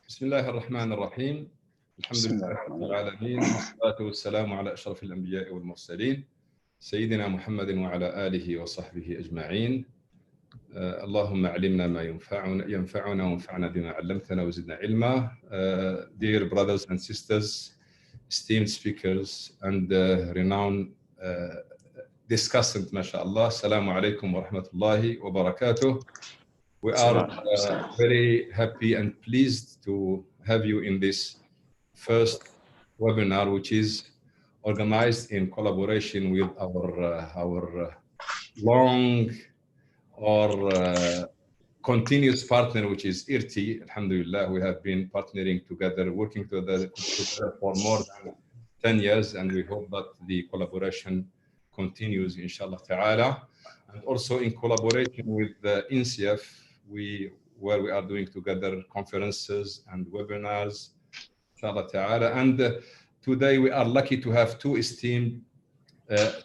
بسم الله الرحمن الرحيم. الحمد لله رب العالمين، والصلاة والسلام على أشرف الأنبياء والمرسلين سيدنا محمد وعلى آله وصحبه أجمعين. اللهم علمنا ما ينفعنا وانفعنا بما علمتنا وزدنا علما. Dear brothers and sisters, esteemed speakers and renowned discussants, mashallah, assalamu alaikum wa rahmatullahi wa barakatuh. We are very happy and pleased to have you in this first webinar, which is organized in collaboration with our long or continuous partner, which is IRTI. Alhamdulillah, we have been partnering together, working together for more than 10 years, and we hope that the collaboration continues, inshallah ta'ala. And also in collaboration with the INCEIF, where we are doing together conferences and webinars, inshallah ta'ala. And today we are lucky to have two esteemed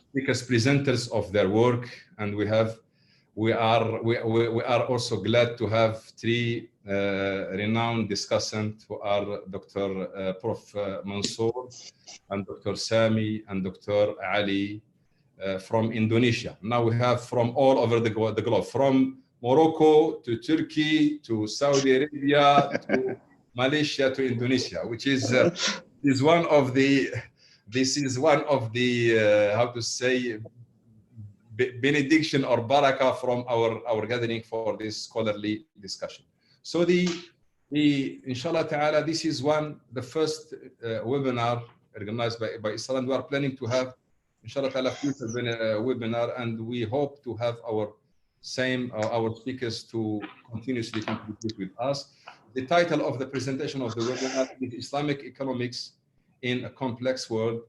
speakers, presenters of their work, and we are also glad to have three renowned discussants who are Dr. Prof. Mansor and Dr. Sami and Dr. Ali from Indonesia. Now we have from all over the globe, from Morocco to Turkey to Saudi Arabia to Malaysia to Indonesia, which is one of the how to say, benediction or barakah from our gathering for this scholarly discussion. So inshallah ta'ala, this is the first webinar organized by ISRA, and we are planning to have inshallah ta'ala future webinar, and we hope to have our speakers to continuously contribute with us. The title of the presentation of the webinar is Islamic Economics in a Complex World: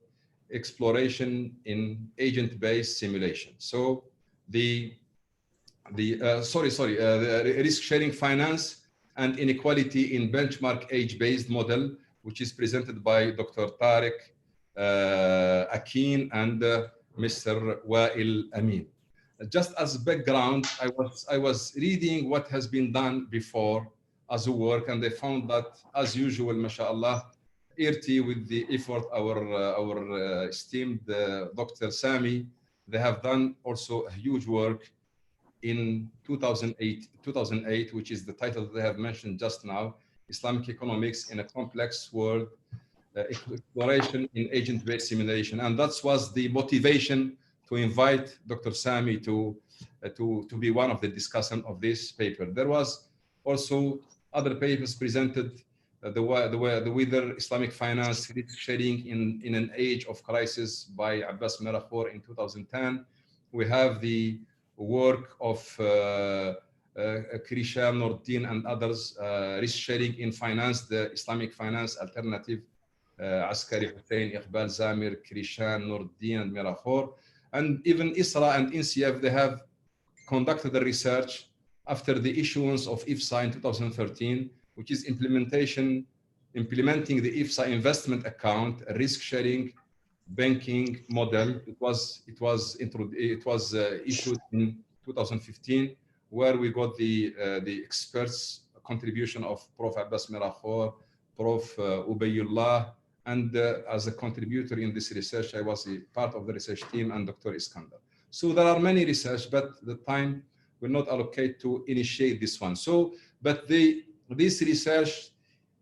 Exploration in Agent-Based Simulation. So the risk-sharing finance and inequality in benchmark age-based model, which is presented by Dr. Tarik, Akin, and Mr. Wail Amin. Just as background, I was reading what has been done before as a work, and I found that, as usual, mashallah, IRTI, with the effort our esteemed Dr. Sami, they have done also a huge work in 2008, which is the title they have mentioned just now, Islamic Economics in a Complex World: Exploration in Agent-Based Simulation. And that was the motivation to invite Dr. Sami to be one of the discussants of this paper. There was also other papers presented, the Whether Islamic Finance Risk Sharing in an Age of Crisis by Abbas Merakhor in 2010. We have the work of Krishan Nordin and others, Risk Sharing in Finance, the Islamic Finance Alternative, Askari Hussein, Iqbal Zamir, Krishan Nordin, and Merakhor. And even ISRA and INCEIF, they have conducted the research after the issuance of IFSA in 2013, which is implementing the IFSA investment account, a risk-sharing banking model. It was issued in 2015, where we got the experts' contribution of Prof. Abbas Merakhor, Prof. Ubayullah, and as a contributor in this research, I was a part of the research team, and Dr. Iskandar. So there are many research, but the time will not allocate to initiate this one. So, but this research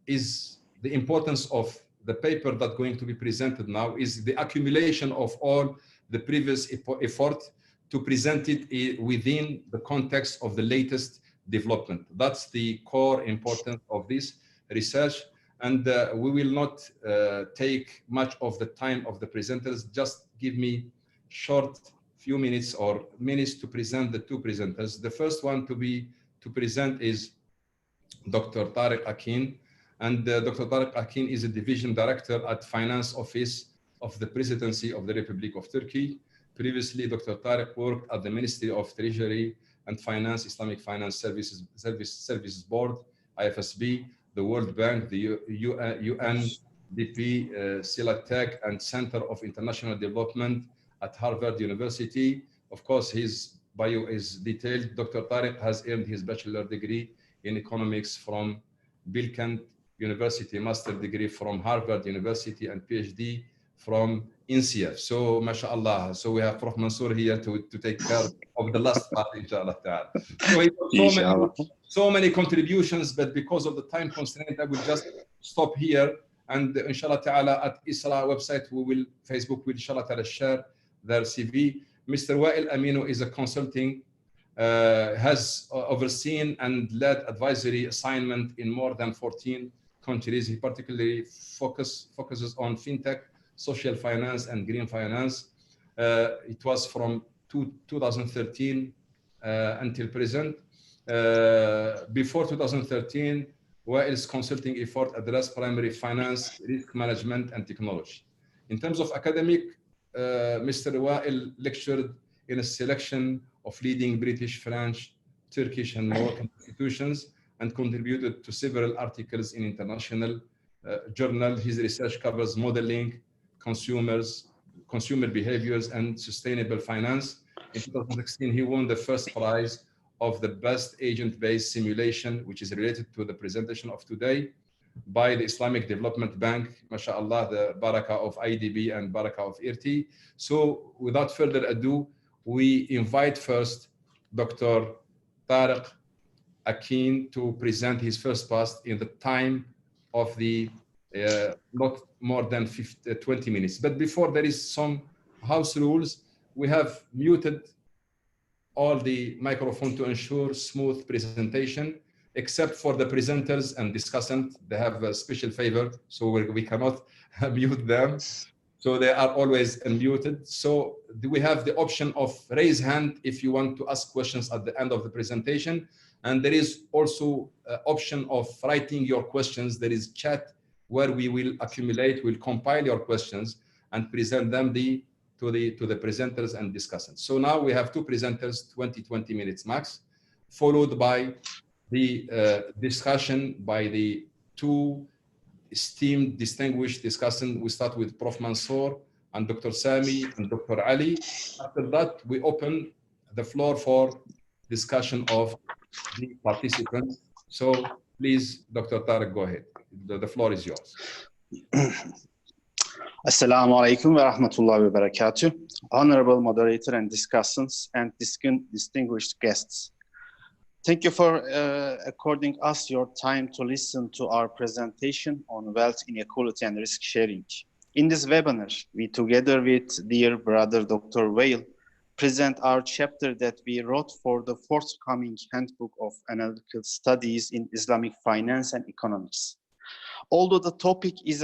is the importance of the paper that's going to be presented now is the accumulation of all the previous effort to present it within the context of the latest development. That's the core importance of this research. And we will not take much of the time of the presenters. Just give me short few minutes or minutes to present the two presenters. The first one to present is Dr. Tarik Akin. And Dr. Tarik Akin is a division director at Finance Office of the Presidency of the Republic of Turkey. Previously, Dr. Tarik worked at the Ministry of Treasury and Finance, Islamic Finance Services Board, IFSB, the World Bank, the UNDP, Silatech, and Center of International Development at Harvard University. Of course, his bio is detailed. Dr. Tarik has earned his bachelor degree in economics from Bilkent University master degree from Harvard University and PhD from INCEIF. So, mashallah. So we have Prof. Mansor here to take care of the last part, inshallah ta'ala. So many contributions, but because of the time constraint, I will just stop here. And inshallah ta'ala at ISRA website, Facebook will inshallah ta'ala share their CV. Mr. Wail Aaminou is a consulting, has overseen and led advisory assignment in more than 14 countries. He particularly focuses on fintech, social finance, and green finance. It was from 2013 until present. Before 2013, Wail's consulting effort addressed primary finance, risk management, and technology. In terms of academic, Mr. Wail lectured in a selection of leading British, French, Turkish, and Moroccan institutions and contributed to several articles in international journals. His research covers modeling, consumer behaviors, and sustainable finance. In 2016, he won the first prize of the best agent-based simulation, which is related to the presentation of today, by the Islamic Development Bank, mashallah, the barakah of IDB and barakah of IRTI. So without further ado, we invite first Dr. Tarik Akin to present his first post in the time of the not more than 20 minutes. But before, there is some house rules. We have muted all the microphone to ensure smooth presentation, except for the presenters and discussants. They have a special favor, so we cannot mute them. So they are always unmuted. So we have the option of raise hand if you want to ask questions at the end of the presentation. And there is also an option of writing your questions. There is chat where we will accumulate, we'll compile your questions and present them to the presenters and discussants. So now we have two presenters, 20 minutes max, followed by the discussion by the two esteemed, distinguished discussants. We start with Prof. Mansor and Dr. Sami and Dr. Ali. After that, we open the floor for discussion of the participants. So please, Dr. Tarik, go ahead. The floor is yours. Assalamu alaikum wa rahmatullahi wa barakatuh. Honorable moderator and discussants and distinguished guests. Thank you for according us your time to listen to our presentation on wealth inequality and risk sharing. In this webinar, we together with dear brother Dr. Wail present our chapter that we wrote for the forthcoming handbook of analytical studies in Islamic finance and economics. Although the topic is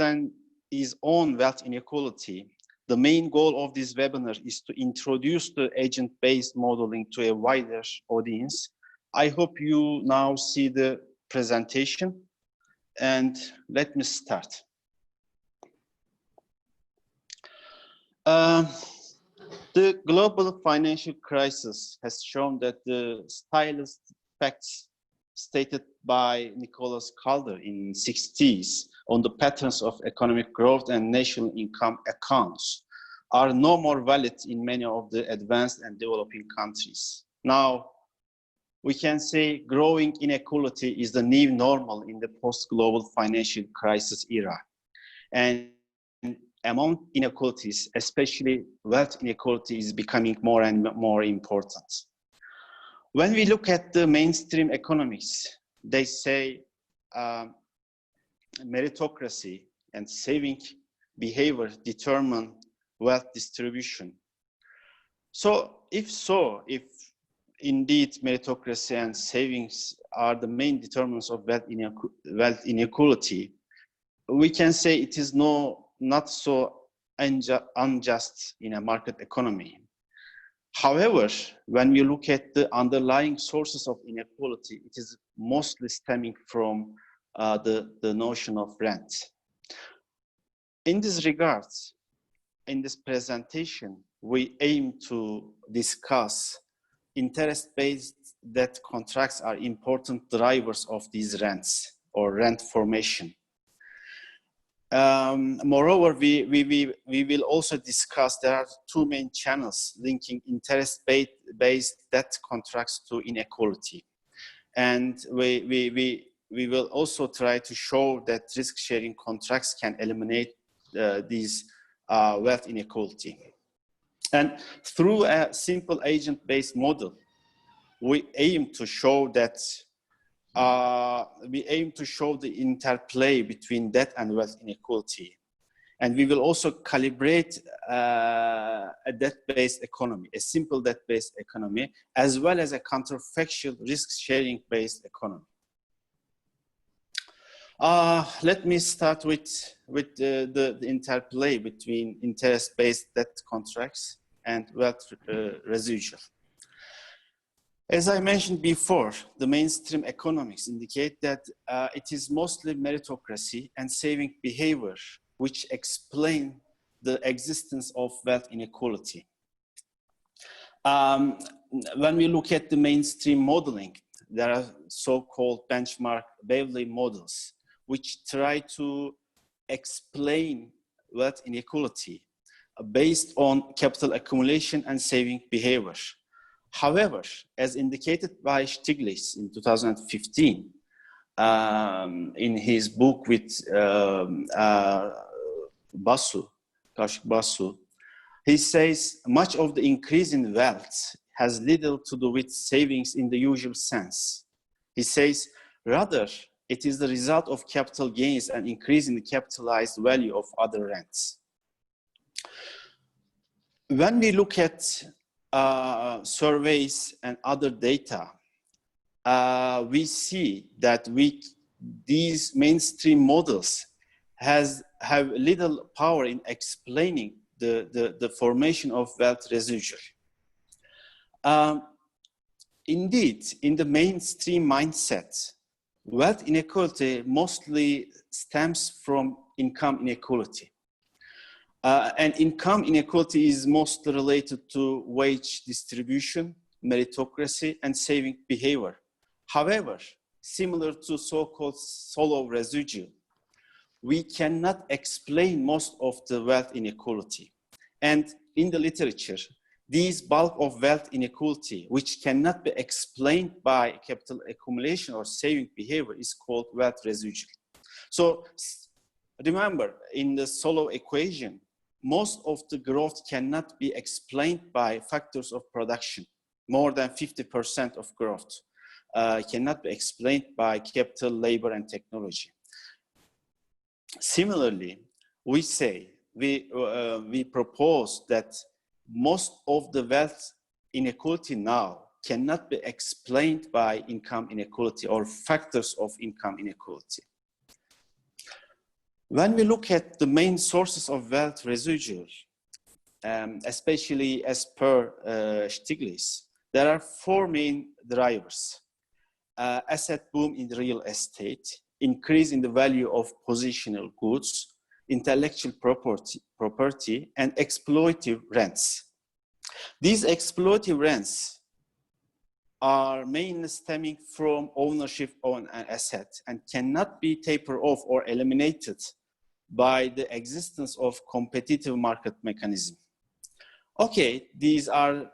on wealth inequality, the main goal of this webinar is to introduce the agent-based modeling to a wider audience. I hope you now see the presentation, and let me start. The global financial crisis has shown that the stylist facts stated by Nicholas Calder in the 60s on the patterns of economic growth and national income accounts are no more valid in many of the advanced and developing countries. Now, we can say growing inequality is the new normal in the post-global financial crisis era. And among inequalities, especially wealth inequality, is becoming more and more important. When we look at the mainstream economics, they say meritocracy and saving behavior determine wealth distribution. So if indeed meritocracy and savings are the main determinants of wealth inequality, we can say it is not so unjust in a market economy. However, when we look at the underlying sources of inequality, it is mostly stemming from the notion of rent. In this regard, in this presentation, we aim to discuss interest-based debt contracts are important drivers of these rents or rent formation. Moreover, we will also discuss there are two main channels linking interest-based debt contracts to inequality. And we we will also try to show that risk-sharing contracts can eliminate these wealth inequality. And through a simple agent-based model, we aim to show that the interplay between debt and wealth inequality. And we will also calibrate a debt-based economy, a simple debt-based economy, as well as a counterfactual risk-sharing based economy. Let me start with the interplay between interest-based debt contracts and wealth residual. As I mentioned before, the mainstream economics indicate that it is mostly meritocracy and saving behavior which explain the existence of wealth inequality. When we look at the mainstream modeling, there are so-called benchmark Wail models, which try to explain wealth inequality based on capital accumulation and saving behavior. However, as indicated by Stiglitz in 2015, in his book with Kaushik Basu, he says much of the increase in wealth has little to do with savings in the usual sense. He says, rather, it is the result of capital gains and increase in the capitalized value of other rents. When we look at surveys and other data, we see that these mainstream models have little power in explaining the formation of wealth residual. Indeed, in the mainstream mindset, wealth inequality mostly stems from income inequality. And income inequality is mostly related to wage distribution, meritocracy, and saving behavior. However, similar to so-called solo residual, we cannot explain most of the wealth inequality. And in the literature, these bulk of wealth inequality, which cannot be explained by capital accumulation or saving behavior, is called wealth residual. So remember, in the solo equation, most of the growth cannot be explained by factors of production. More than 50% of growth cannot be explained by capital, labor, and technology. Similarly, we propose that most of the wealth inequality now cannot be explained by income inequality or factors of income inequality. When we look at the main sources of wealth residual, especially as per Stiglitz, there are four main drivers: asset boom in real estate, increase in the value of positional goods, intellectual property, and exploitative rents. These exploitative rents are mainly stemming from ownership on an asset and cannot be tapered off or eliminated by the existence of competitive market mechanism. Okay, these are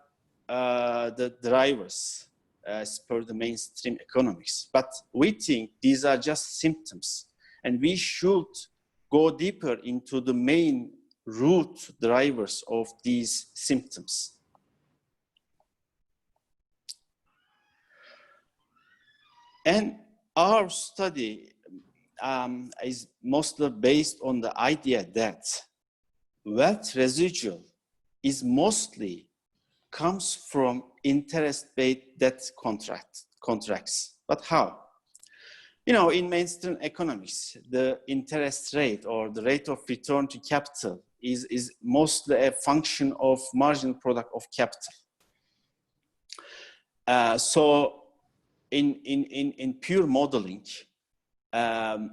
the drivers as per the mainstream economics, but we think these are just symptoms, and we should go deeper into the main root drivers of these symptoms. And our study is mostly based on the idea that wealth residual is mostly comes from interest-based debt contracts. But how? You know, in mainstream economics, the interest rate or the rate of return to capital is mostly a function of marginal product of capital. So in pure modeling,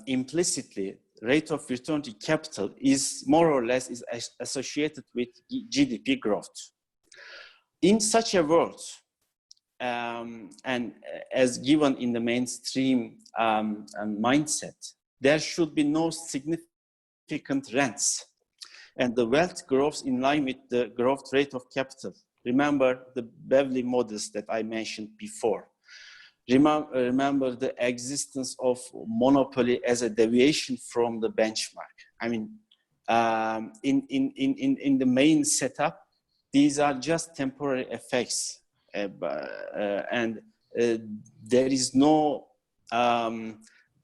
implicitly, rate of return to capital is more or less associated with GDP growth. In such a world, and as given in the mainstream mindset, there should be no significant rents, and the wealth grows in line with the growth rate of capital. Remember the Wail models that I mentioned before. remember the existence of monopoly as a deviation from the benchmark. I mean, in the main setup, these are just temporary effects, and there is no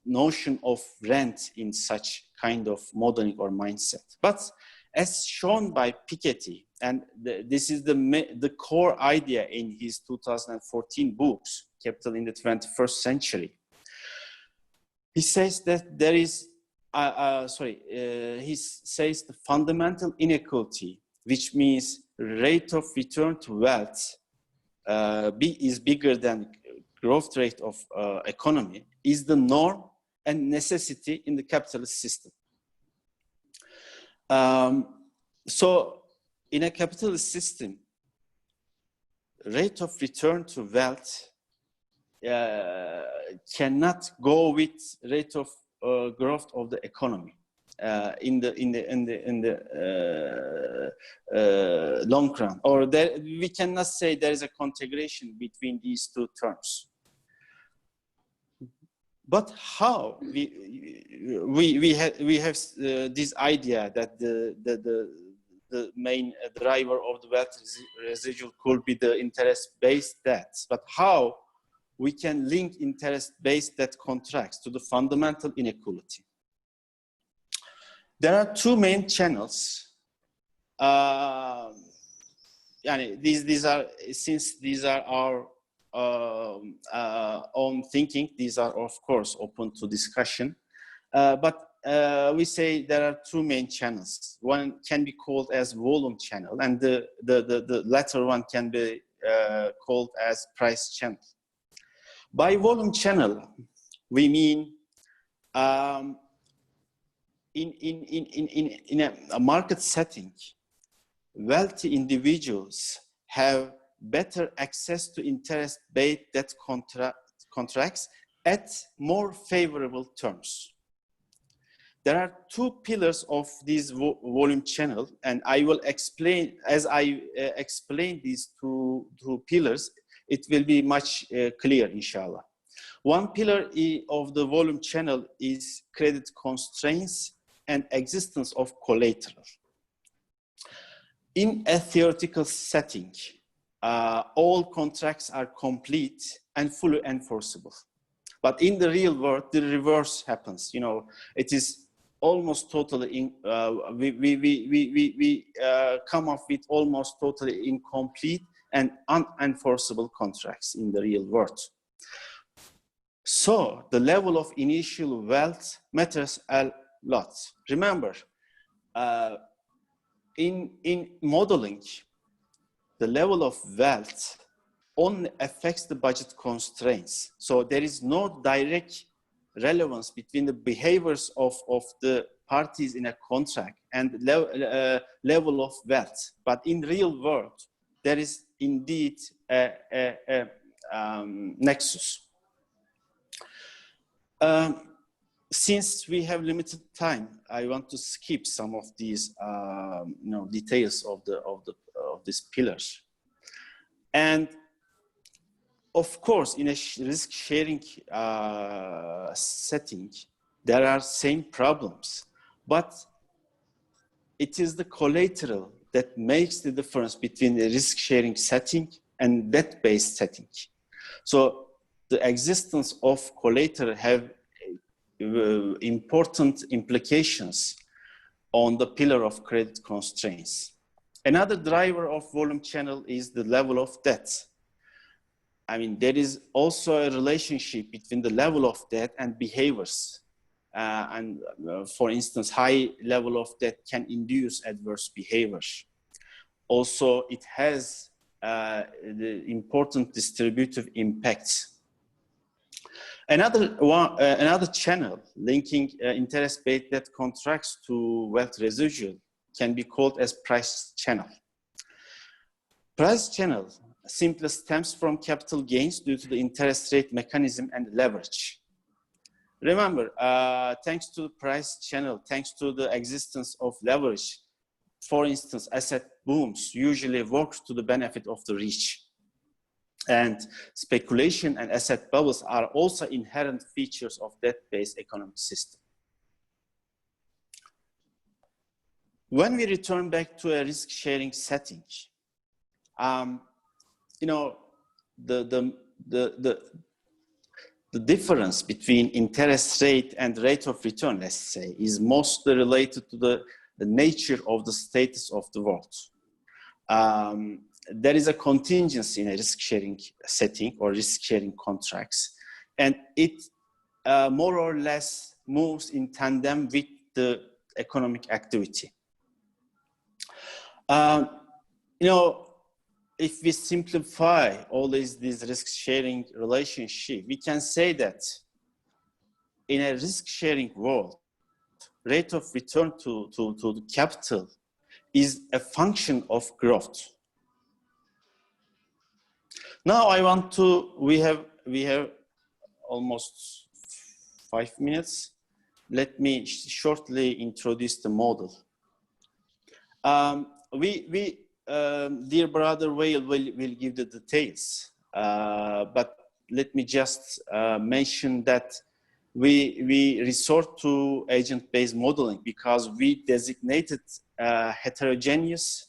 notion of rent in such kind of modeling or mindset. But as shown by Piketty, and this is the core idea in his 2014 books, Capital in the 21st Century, he says that there is, he says the fundamental inequality, which means rate of return to wealth is bigger than growth rate of economy, is the norm and necessity in the capitalist system. So in a capitalist system, rate of return to wealth cannot go with rate of growth of the economy in the long run, or we cannot say there is a integration between these two terms. But how we have this idea that the main driver of the wealth residual could be the interest-based debt, but how we can link interest-based debt contracts to the fundamental inequality? There are two main channels. These are, since these are our own thinking, these are of course open to discussion, but we say there are two main channels. One can be called as volume channel, and the latter one can be called as price channel. By volume channel, we mean in a market setting, wealthy individuals have better access to interest-based debt contracts at more favorable terms. There are two pillars of this volume channel, and I will explain, as I explain these two pillars, it will be much clear, inshallah. One pillar of the volume channel is credit constraints and existence of collateral. In a theoretical setting, all contracts are complete and fully enforceable. But in the real world, the reverse happens. You know, it is almost totally, we come up with almost totally incomplete and unenforceable contracts in the real world. So the level of initial wealth matters a lot. Remember, in modeling, the level of wealth only affects the budget constraints. So there is no direct relevance between the behaviors of the parties in a contract and level of wealth. But in real world, there is indeed a nexus. Since we have limited time, I want to skip some of these details of these pillars. And of course, in a risk-sharing setting, there are same problems, but it is the collateral that makes the difference between the risk-sharing setting and debt-based setting. So the existence of collateral have important implications on the pillar of credit constraints. Another driver of volume channel is the level of debt. I mean, there is also a relationship between the level of debt and behaviors. For instance, high level of debt can induce adverse behaviors. Also, it has the important distributive impacts. Another channel linking interest-based debt contracts to wealth residual can be called as price channel. Price channel simply stems from capital gains due to the interest rate mechanism and leverage. Remember, thanks to the price channel, thanks to the existence of leverage, for instance, asset booms usually work to the benefit of the rich. And speculation and asset bubbles are also inherent features of debt-based economic system. When we return back to a risk-sharing setting, you know, the difference between interest rate and rate of return, let's say, is mostly related to the nature of the status of the world. There is a contingency in a risk-sharing setting or risk-sharing contracts, and it more or less moves in tandem with the economic activity. You know, if we simplify all these risk-sharing relationship, we can say that in a risk-sharing world, rate of return to the capital is a function of growth. Now I want to, we have almost 5 minutes. Let me shortly introduce the model. Dear brother Wail will give the details, but let me just mention that we resort to agent-based modeling because we designated heterogeneous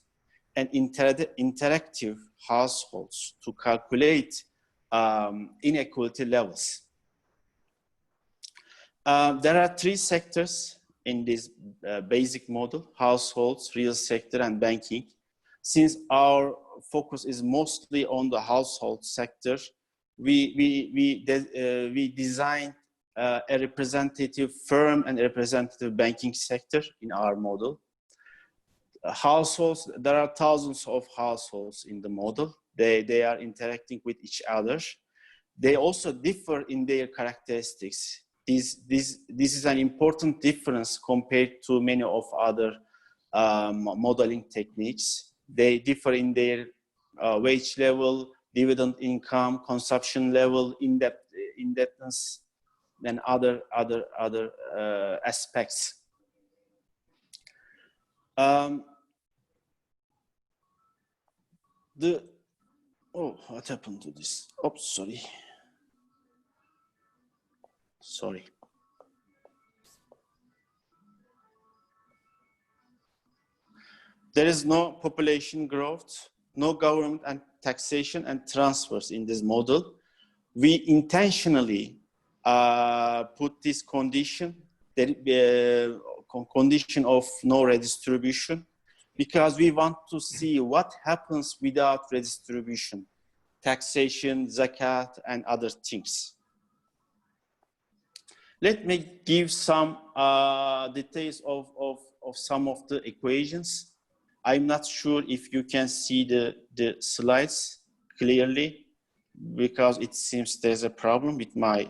and interactive households to calculate inequality levels. There are 3 sectors in this basic model: households, real sector, and banking. Since our focus is mostly on the household sector, we designed a representative firm and a representative banking sector in our model. Households, there are thousands of households in the model. They are interacting with each other. They also differ in their characteristics. This is an important difference compared to many of other modeling techniques. They differ in their wage level, dividend income, consumption level, indebtedness, and other aspects. What happened to this? Oh, sorry. There is no population growth, no government and taxation and transfers in this model. We intentionally put this condition, condition of no redistribution, because we want to see what happens without redistribution, taxation, zakat, and other things. Let me give some details of some of the equations. I'm not sure if you can see the slides clearly, because it seems there's a problem with my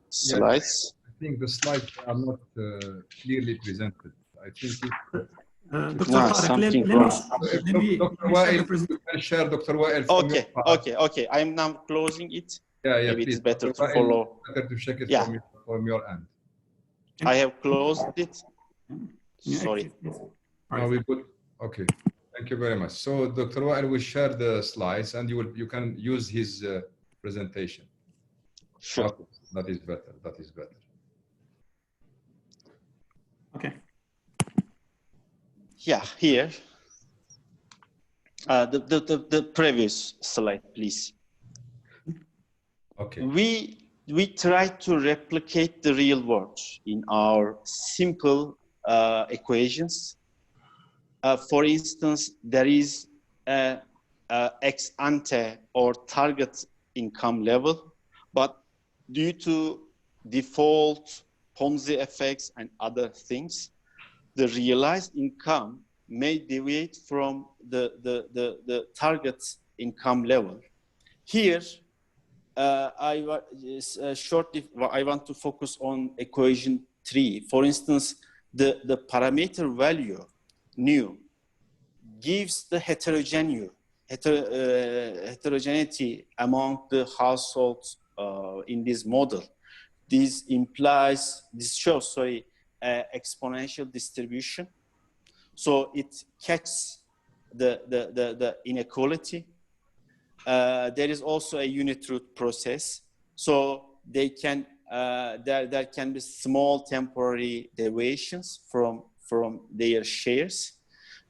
slides. I think the slides are not clearly presented. I think Dr. Tarik, let me Dr. Wail, you can share Dr. Wail. Okay. I'm now closing it. Yeah, maybe please. it's better Dr. to follow. Better to check it from your end. I have closed it. Sorry. No, we put, okay. Thank you very much. So Dr. Wail will share the slides, and you can use his presentation. Sure. Okay. That is better. That is better. Okay. Yeah, here. The previous slide, please. Okay. We try to replicate the real world in our simple equations. For instance, there is a ex ante or target income level, but due to default, Ponzi effects, and other things, the realized income may deviate from the target income level. Here, I want to focus on equation 3. For instance, the parameter value nu gives the heterogeneity among the households in this model. This shows exponential distribution. So it catches the inequality. There is also a unit root process, so they can there can be small temporary deviations from their shares,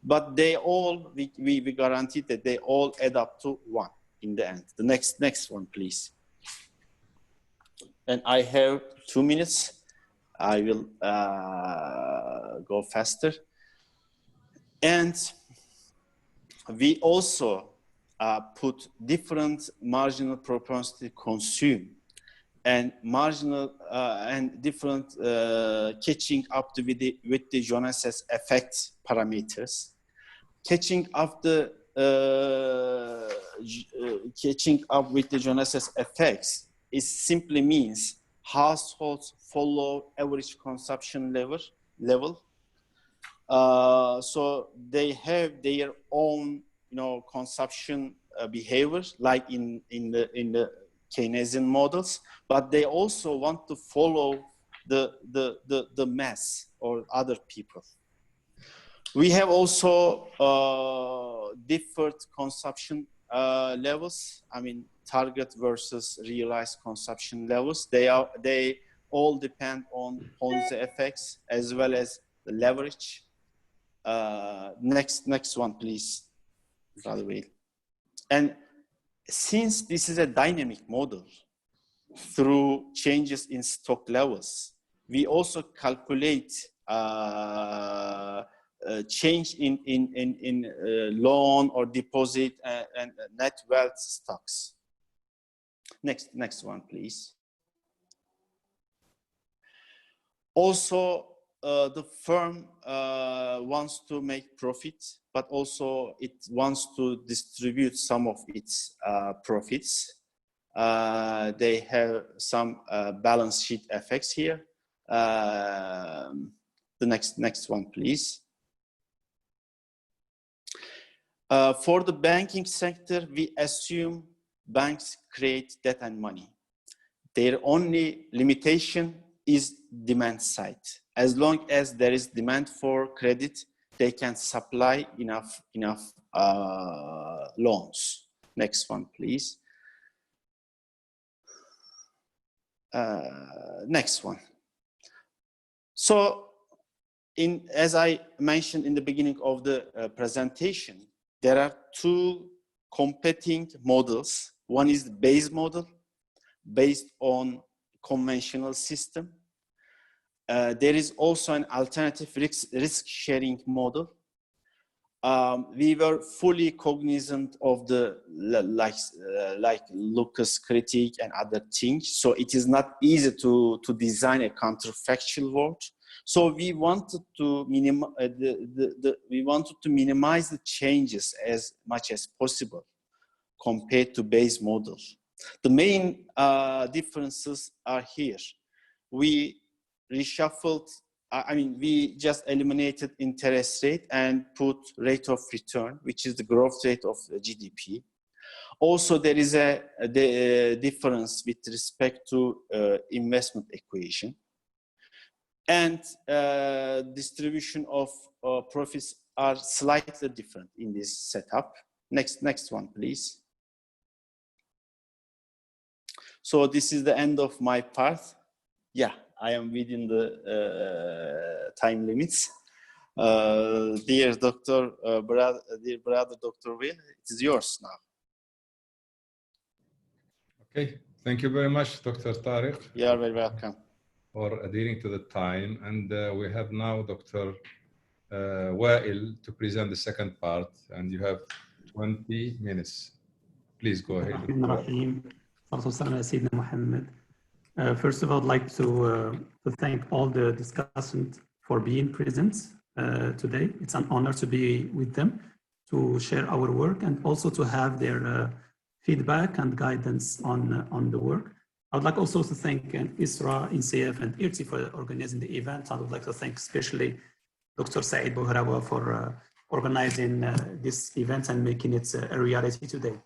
but they all we guarantee that they all add up to 1 in the end. The next one, please. And I have 2 minutes. I will go faster. And we also put different marginal propensity to consume and marginal and different catching up with the Jonas effect parameters. Catching up with the Jonas effects simply means households follow average consumption level. So they have their own, consumption behaviors, like in the Keynesian models, but they also want to follow the mass or other people. We have also different consumption levels. I mean, target versus realized consumption levels. They all depend on Ponzi effects as well as the leverage. Next one, please. Wail. And since this is a dynamic model, through changes in stock levels, we also calculate change in loan or deposit and net wealth stocks. Next one, please. Also, the firm wants to make profit, but also it wants to distribute some of its profits. They have some balance sheet effects here. The next one, please. For the banking sector, we assume banks create debt and money. Their only limitation is demand side. As long as there is demand for credit, they can supply enough loans. Next one, please. Next one. So, as I mentioned in the beginning of the presentation, there are 2 competing models. One is the base model, based on conventional system. There is also an alternative risk-sharing model. We were fully cognizant of the like Lucas critique and other things, so it is not easy to design a counterfactual world. So we wanted to minimize the changes as much as possible compared to base models. The main differences are here. We reshuffled, we just eliminated interest rate and put rate of return, which is the growth rate of GDP. Also, there is a difference with respect to investment equation. And distribution of profits are slightly different in this setup. Next one, please. So this is the end of my part. Yeah, I am within the time limits. Dear brother Dr. Wail, it is yours now. Okay, thank you very much, Dr. Tarik. You are very welcome. For adhering to the time. And we have now Dr. Wail to present the second part, and you have 20 minutes. Please go ahead. First of all, I'd like to thank all the discussants for being present today. It's an honor to be with them, to share our work, and also to have their feedback and guidance on the work. I would like also to thank ISRA, INCEIF, and IRTI for organizing the event. I would like to thank especially Dr. Bouheraoua for organizing this event and making it a reality today.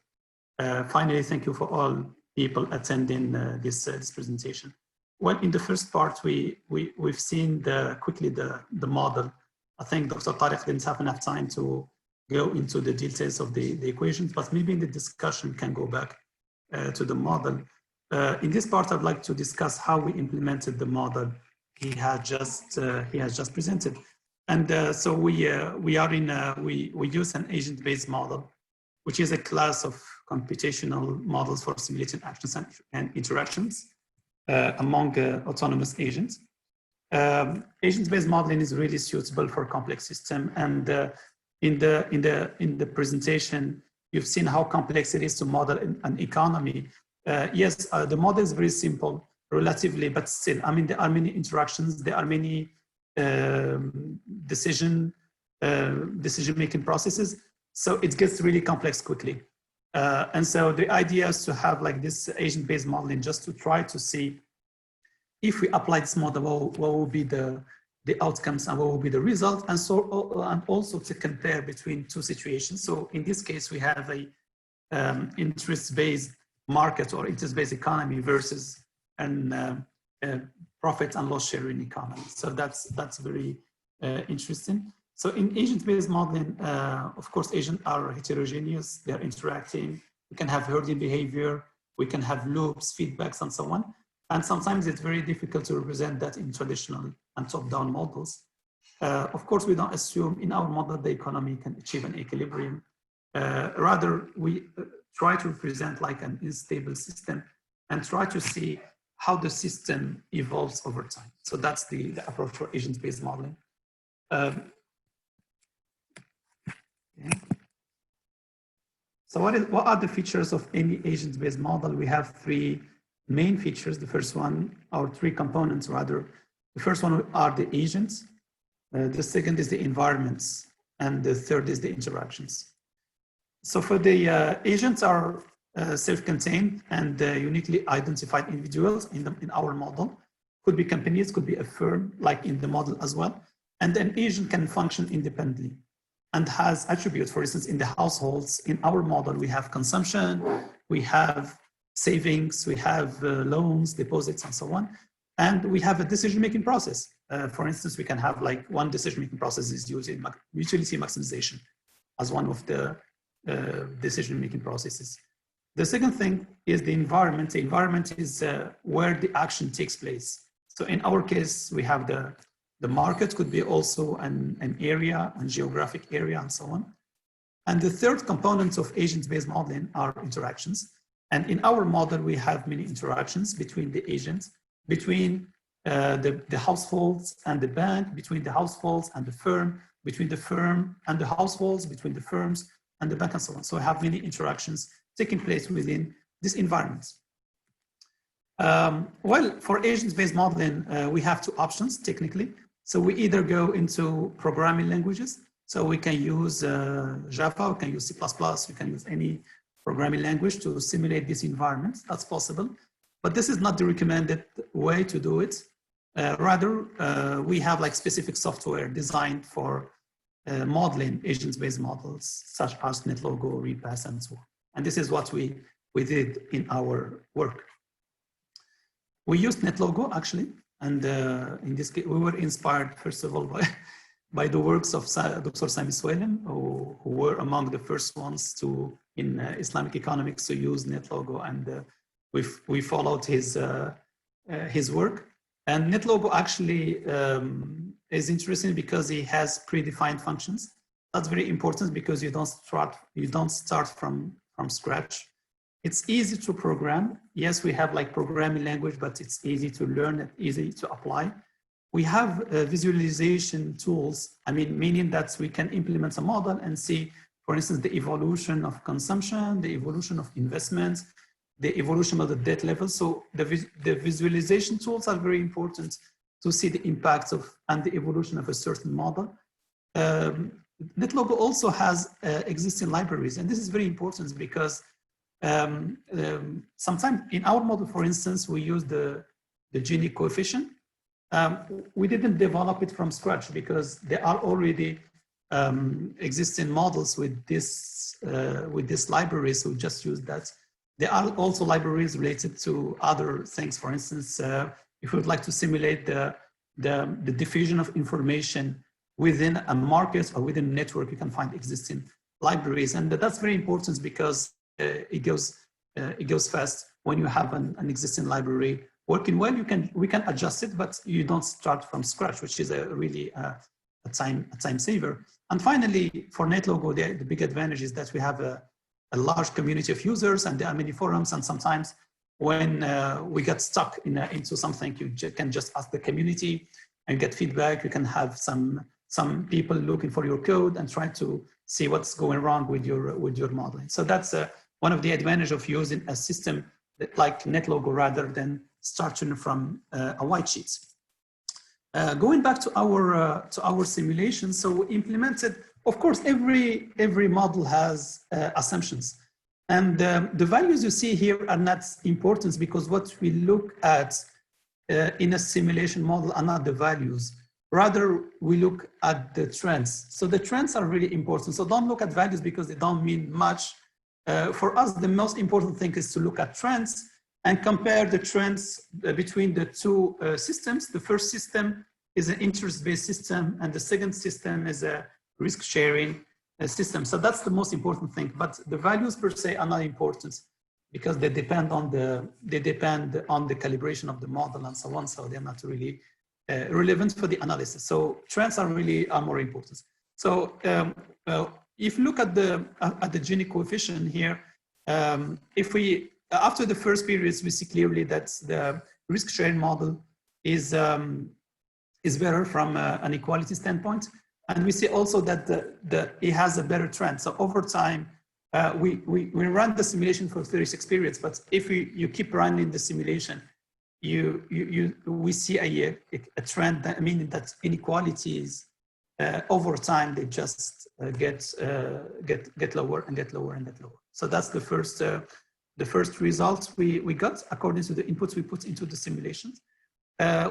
Finally, thank you for all people attending this presentation. Well, in the first part, we've seen quickly the model. I think Dr. Tarik didn't have enough time to go into the details of the equations, but maybe in the discussion we can go back to the model. In this part, I'd like to discuss how we implemented the model he has just presented. And so we use an agent-based model, which is a class of computational models for simulating actions and interactions among autonomous agents. Agent-based modeling is really suitable for complex systems, and in the presentation, you've seen how complex it is to model an economy. Yes, the model is very simple relatively, but still, I mean, there are many interactions, there are many decision-making processes, so it gets really complex quickly. And so the idea is to have like this agent-based modeling just to try to see if we apply this model, what will be the outcomes and what will be the result, and so and also to compare between two situations. So in this case, we have a interest-based market or interest-based economy versus an profit and loss sharing economy. So that's very interesting. So in agent-based modeling, of course, agents are heterogeneous. They're interacting. We can have herding behavior. We can have loops, feedbacks, and so on. And sometimes it's very difficult to represent that in traditional and top-down models. Of course, we don't assume in our model the economy can achieve an equilibrium. Rather, we try to represent like an unstable system and try to see how the system evolves over time. So that's the approach for agent-based modeling. So what are the features of any agent-based model? We have three main features. The first one, or three components rather. The first one are the agents. The second is the environments. And the third is the interactions. So for the agents are self-contained and uniquely identified individuals in our model. Could be companies, could be a firm, like in the model as well. And an agent can function independently and has attributes. For instance, in the households, in our model, we have consumption, we have savings, we have loans, deposits, and so on. And we have a decision-making process. For instance, we can have like one decision-making process is using utility maximization as one of the decision-making processes. The second thing is the environment. The environment is where the action takes place. So in our case, we have the market, could be also an area, a geographic area, and so on. And the third component of agent-based modeling are interactions. And in our model, we have many interactions between the agents, between the households and the bank, between the households and the firm, between the firm and the households, between the firms and the bank, and so on. So I have many interactions taking place within this environment. Well, for agents-based modeling, we have two options technically. So we either go into programming languages. So we can use Java, we can use C++, we can use any programming language to simulate this environment. That's possible. But this is not the recommended way to do it. Rather, we have like specific software designed for modeling agents-based models, such as NetLogo, RePass, and so on. And this is what we did in our work. We used NetLogo actually, and in this case, we were inspired first of all by the works of Dr. Sami Suweilam, who were among the first ones in Islamic economics to use NetLogo, and we followed his work. And NetLogo actually is interesting because he has predefined functions. That's very important because you don't start from scratch. It's easy to program. Yes, we have like programming language, but it's easy to learn and easy to apply. We have visualization tools. I mean, meaning that we can implement a model and see, for instance, the evolution of consumption, the evolution of investments, the evolution of the debt level. So the visualization tools are very important to see the impacts of and the evolution of a certain model. NetLogo also has existing libraries, and this is very important because sometimes in our model, for instance, we use the Gini coefficient. We didn't develop it from scratch because there are already existing models with this library, so just use that. There are also libraries related to other things. For instance, if we would like to simulate the diffusion of information within a market or within a network, you can find existing libraries. And that's very important because it goes fast. When you have an existing library working well, we can adjust it, but you don't start from scratch, which is really a time saver. And finally, for NetLogo, the big advantage is that we have a large community of users, and there are many forums. And sometimes when we get stuck into something, you can just ask the community and get feedback. You can have some people looking for your code and try to see what's going wrong with your modeling. So that's one of the advantages of using a system like NetLogo rather than starting from a white sheet. Going back to our simulation, so we implemented, of course, every model has assumptions, and the values you see here are not important because what we look at in a simulation model are not the values. Rather, we look at the trends. So the trends are really important. So don't look at values because they don't mean much. For us, the most important thing is to look at trends and compare the trends between the two systems. The first system is an interest-based system, and the second system is a risk-sharing system. So that's the most important thing. But the values per se are not important because they depend on the calibration of the model and so on. So they're not really relevant for the analysis. So trends are more important. So if you look at the Gini coefficient here, if we after the first periods, we see clearly that the risk-sharing model is better from an equality standpoint, and we see also that it has a better trend. So over time, we run the simulation for 36 periods, but if you keep running the simulation, we see a trend, meaning that inequalities over time they just get lower and get lower and get lower. So that's the first results we got according to the inputs we put into the simulations.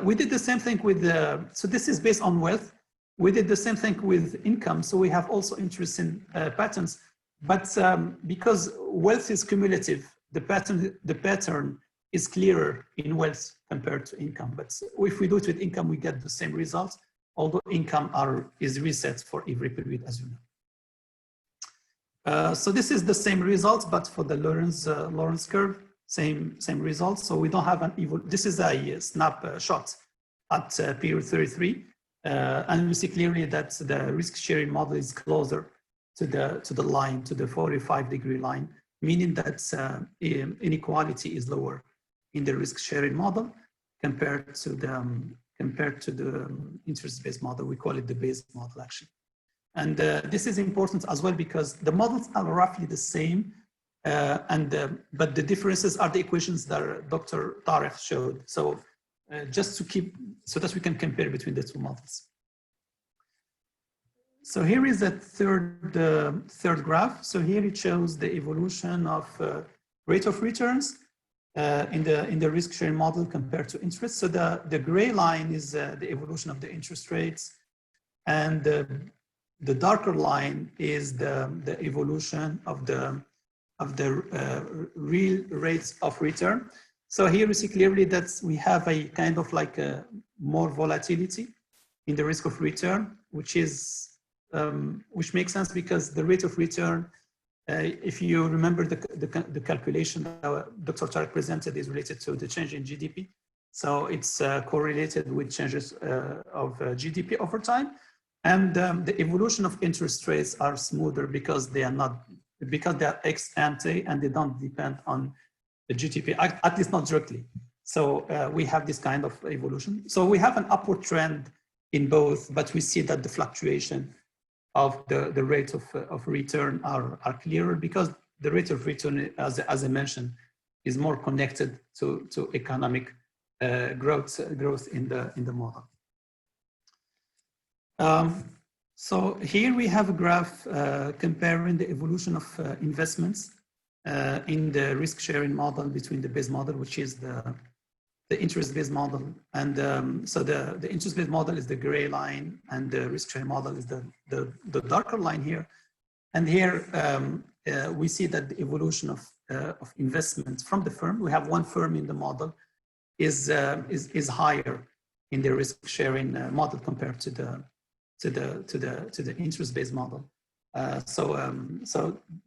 We did the same thing with so this is based on wealth. We did the same thing with income. So we have also interesting patterns, but because wealth is cumulative, the pattern is clearer in wealth compared to income. But if we do it with income, we get the same results, although income is reset for every period, as you know. So this is the same results, but for the Lorenz curve, same results. So we don't have this is a snapshot at period 33, and we see clearly that the risk-sharing model is closer to the line, to the 45-degree line, meaning that inequality is lower in the risk-sharing model compared to the interest-based model. We call it the base model, actually. And this is important as well because the models are roughly the same, but the differences are the equations that Dr. Tarik showed. So just to keep, so that we can compare between the two models. So here is the third graph. So here it shows the evolution of rate of returns in the risk-sharing model compared to interest. So the gray line is the evolution of the interest rates, and the darker line is the evolution of the real rates of return. So here we see clearly that we have a kind of like a more volatility in the risk of return, which makes sense because the rate of return, if you remember the calculation that Dr. Tarik presented, is related to the change in GDP. So it's correlated with changes of GDP over time. And the evolution of interest rates are smoother because they are ex ante and they don't depend on the GDP, at least not directly. So we have this kind of evolution. So we have an upward trend in both, but we see that the fluctuation of the rate of return are clearer because the rate of return, as I mentioned, is more connected to economic growth in the model. So here we have a graph comparing the evolution of investments in the risk-sharing model between the base model, which is the interest-based model. And so the interest-based model is the gray line, and the risk-sharing model is the darker line here. And here we see that the evolution of investment from the firm, we have one firm in the model, is higher in the risk-sharing model compared to the interest-based model. So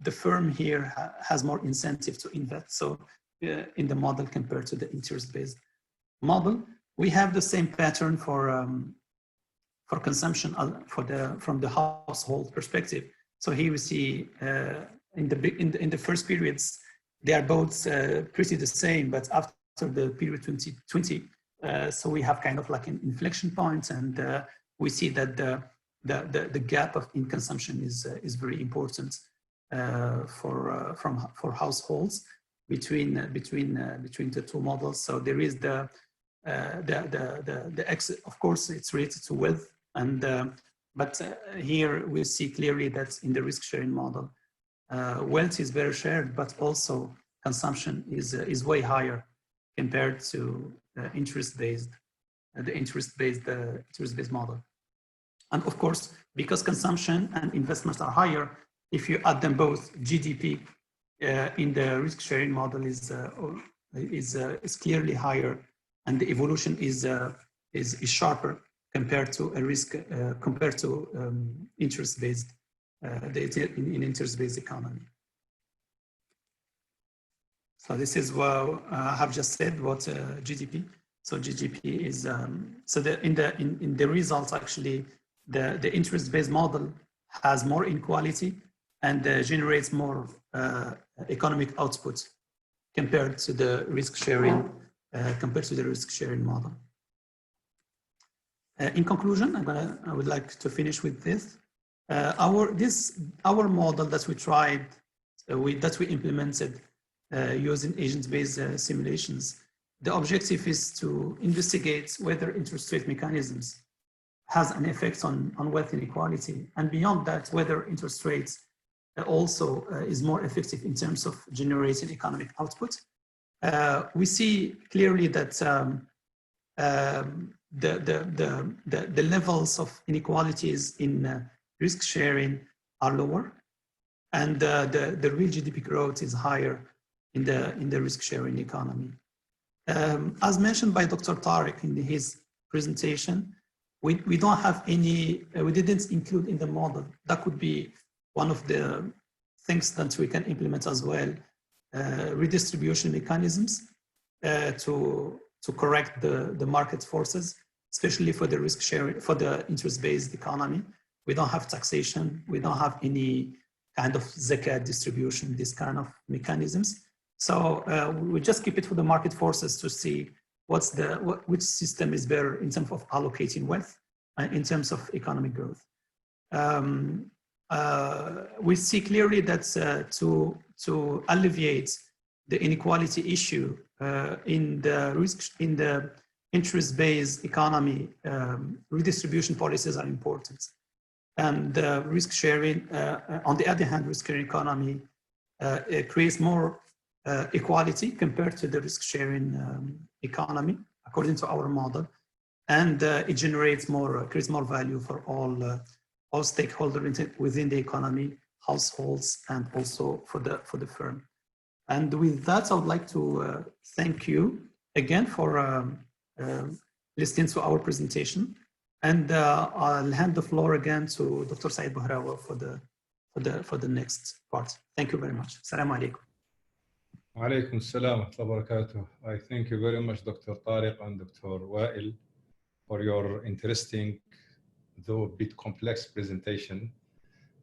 the firm here has more incentive to invest. So in the model compared to the interest-based model, we have the same pattern for consumption from the household perspective. So here we see in the first periods they are both pretty the same, but after the period 2020, so we have kind of like an inflection point, and we see that the gap in consumption is very important for households between the two models. So there is the exit. Of course, it's related to wealth, and but here we see clearly that in the risk-sharing model, wealth is better shared, but also consumption is way higher compared to the interest-based model. And of course, because consumption and investments are higher, if you add them both, GDP in the risk-sharing model is clearly higher, and the evolution is sharper compared to interest-based in interest-based economy. So this is what I have just said. What GDP? So GDP is in the results actually. The interest-based model has more inequality and generates more economic output compared to the risk-sharing model. In conclusion, I would like to finish with this. Our model that we tried, that we implemented using agent-based simulations, the objective is to investigate whether interest rate mechanisms has an effect on wealth inequality, and beyond that, whether interest rates also is more effective in terms of generating economic output. We see clearly that the levels of inequalities in risk sharing are lower, and the real GDP growth is higher in the risk sharing economy. As mentioned by Dr. Tarik in his presentation, we don't have any, we didn't include in the model. That could be one of the things that we can implement as well, redistribution mechanisms to correct the market forces, especially for the risk sharing, for the interest-based economy. We don't have taxation. We don't have any kind of zakat distribution, this kind of mechanisms. So we just keep it for the market forces to see which system is better in terms of allocating wealth and in terms of economic growth. We see clearly that to alleviate the inequality issue in the interest-based economy, redistribution policies are important. And risk sharing, on the other hand, risk sharing economy creates more equality compared to the risk sharing economy, according to our model, and it generates creates more value for all stakeholders within the economy, households, and also for the firm. And with that, I would like to thank you again for listening to our presentation, and I'll hand the floor again to Dr. Saeed Bouheraoua for the next part. Thank you very much. Assalamu alaikum. Alaikum salam wa barakatuh. I thank you very much, Dr. Tarik and Dr. Wail, for your interesting, though a bit complex presentation,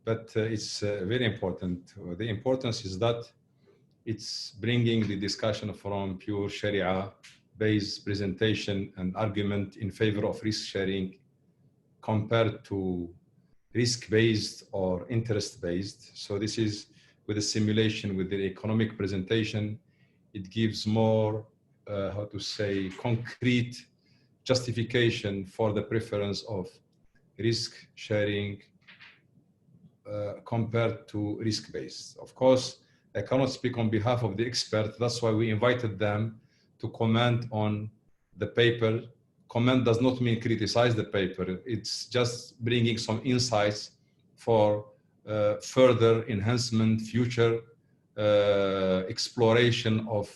but it's very important. The importance is that it's bringing the discussion from pure Sharia-based presentation and argument in favor of risk sharing compared to risk-based or interest-based. So this is with the simulation, with the economic presentation, it gives more, concrete justification for the preference of risk sharing compared to risk-based. Of course, I cannot speak on behalf of the expert. That's why we invited them to comment on the paper. Comment does not mean criticize the paper. It's just bringing some insights for further enhancement, future exploration of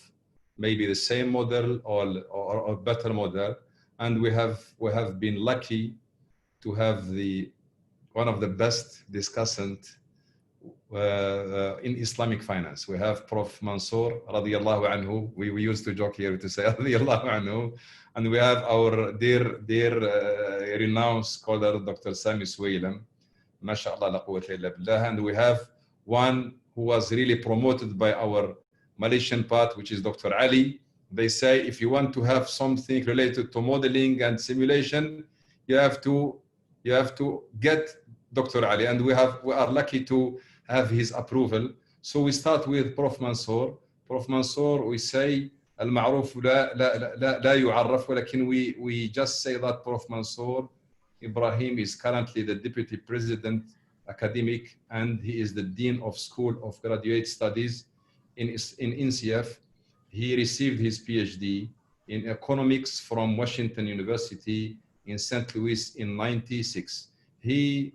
maybe the same model or better model. And we have been lucky to have the one of the best discussant in Islamic finance. We have Prof. Mansor, radiyallahu anhu. We used to joke here to say radiyallahu anhu. And we have our dear renowned scholar, Dr. Sami Suweilam, mashallah la quwwata illa billah. And we have one who was really promoted by our Malaysian part, which is Dr. Ali. They say if you want to have something related to modeling and simulation, you have to get Dr. Ali, and we are lucky to have his approval. So we start with Prof. Mansor. Prof. Mansor, we say المعروف لا يعرف, ولكن we just say that Prof. Mansor Ibrahim is currently the Deputy President Academic, and he is the Dean of School of Graduate Studies in INCEIF. He received his PhD in economics from Washington University in St. Louis in '96. He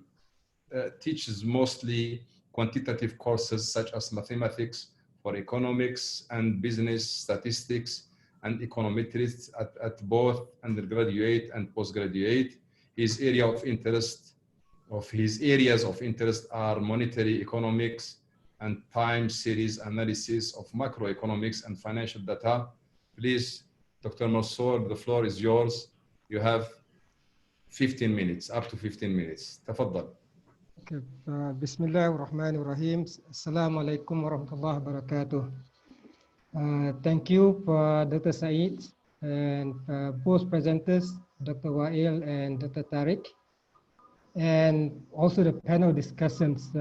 teaches mostly quantitative courses such as mathematics for economics and business statistics and econometrics at both undergraduate and postgraduate. His areas of interest are monetary economics and time series analysis of macroeconomics and financial data. Please, Dr. Mansor, the floor is yours. You have 15 minutes, up to 15 minutes. تفضل. Okay. Bismillah ar-Rahman ar-Rahim. Assalamu alaikum wa rahmatullahi wa barakatuh. Thank you for Dr. Said and both presenters, Dr. Wail and Dr. Tarik, and also the panel discussants,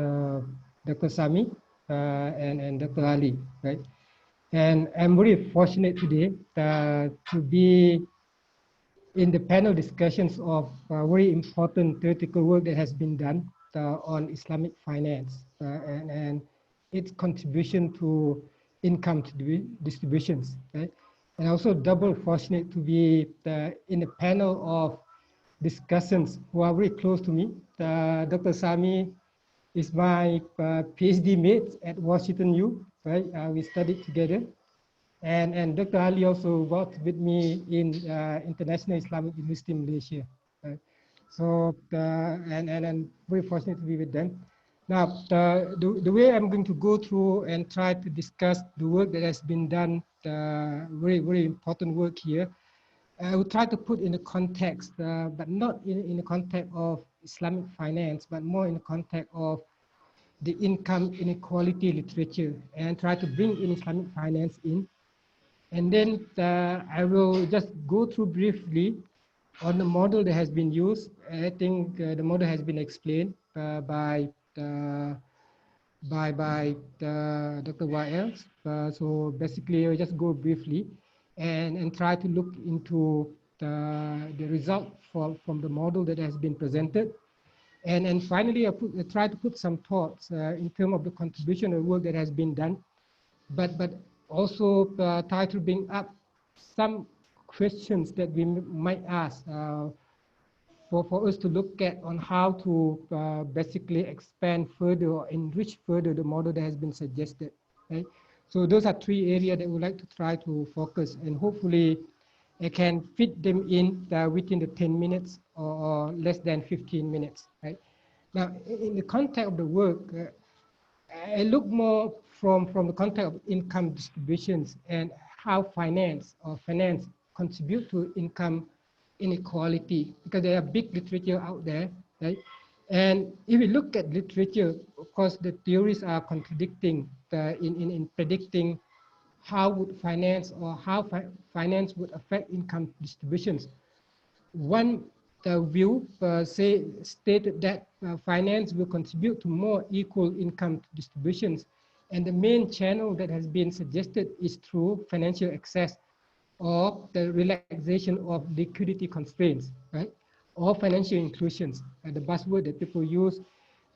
Dr. Sami and Dr. Ali, right? And I'm very fortunate today to be in the panel discussions of very important theoretical work that has been done on Islamic finance and its contribution to income distributions, right? And also double fortunate to be in a panel of discussants who are very close to me. Dr. Sami is my PhD mate at Washington U, right? We studied together. And Dr. Ali also worked with me in International Islamic University in Malaysia. Right? So, and I'm very fortunate to be with them. Now, the way I'm going to go through and try to discuss the work that has been done, very important work here, I will try to put in the context, but not in the context of Islamic finance, but more in the context of the income inequality literature, and try to bring in Islamic finance in. And then I will just go through briefly on the model that has been used. I think the model has been explained by Dr. Wail. So basically, I'll just go briefly and try to look into the result from the model that has been presented. And finally, I try to put some thoughts in terms of the contribution of work that has been done, but also try to bring up some questions that we might ask for us to look at on how to basically expand further or enrich further the model that has been suggested, right? So those are three areas that we would like to try to focus, and hopefully I can fit them in within the 10 minutes or less than 15 minutes, right? Now, in the context of the work, I look more from the context of income distributions and how finance contribute to income inequality, because there are big literature out there, right? And if we look at literature, of course, the theories are contradicting in predicting how would finance or how finance would affect income distributions. One view stated that finance will contribute to more equal income distributions, and the main channel that has been suggested is through financial access or the relaxation of liquidity constraints, right? Or financial inclusions. The buzzword that people use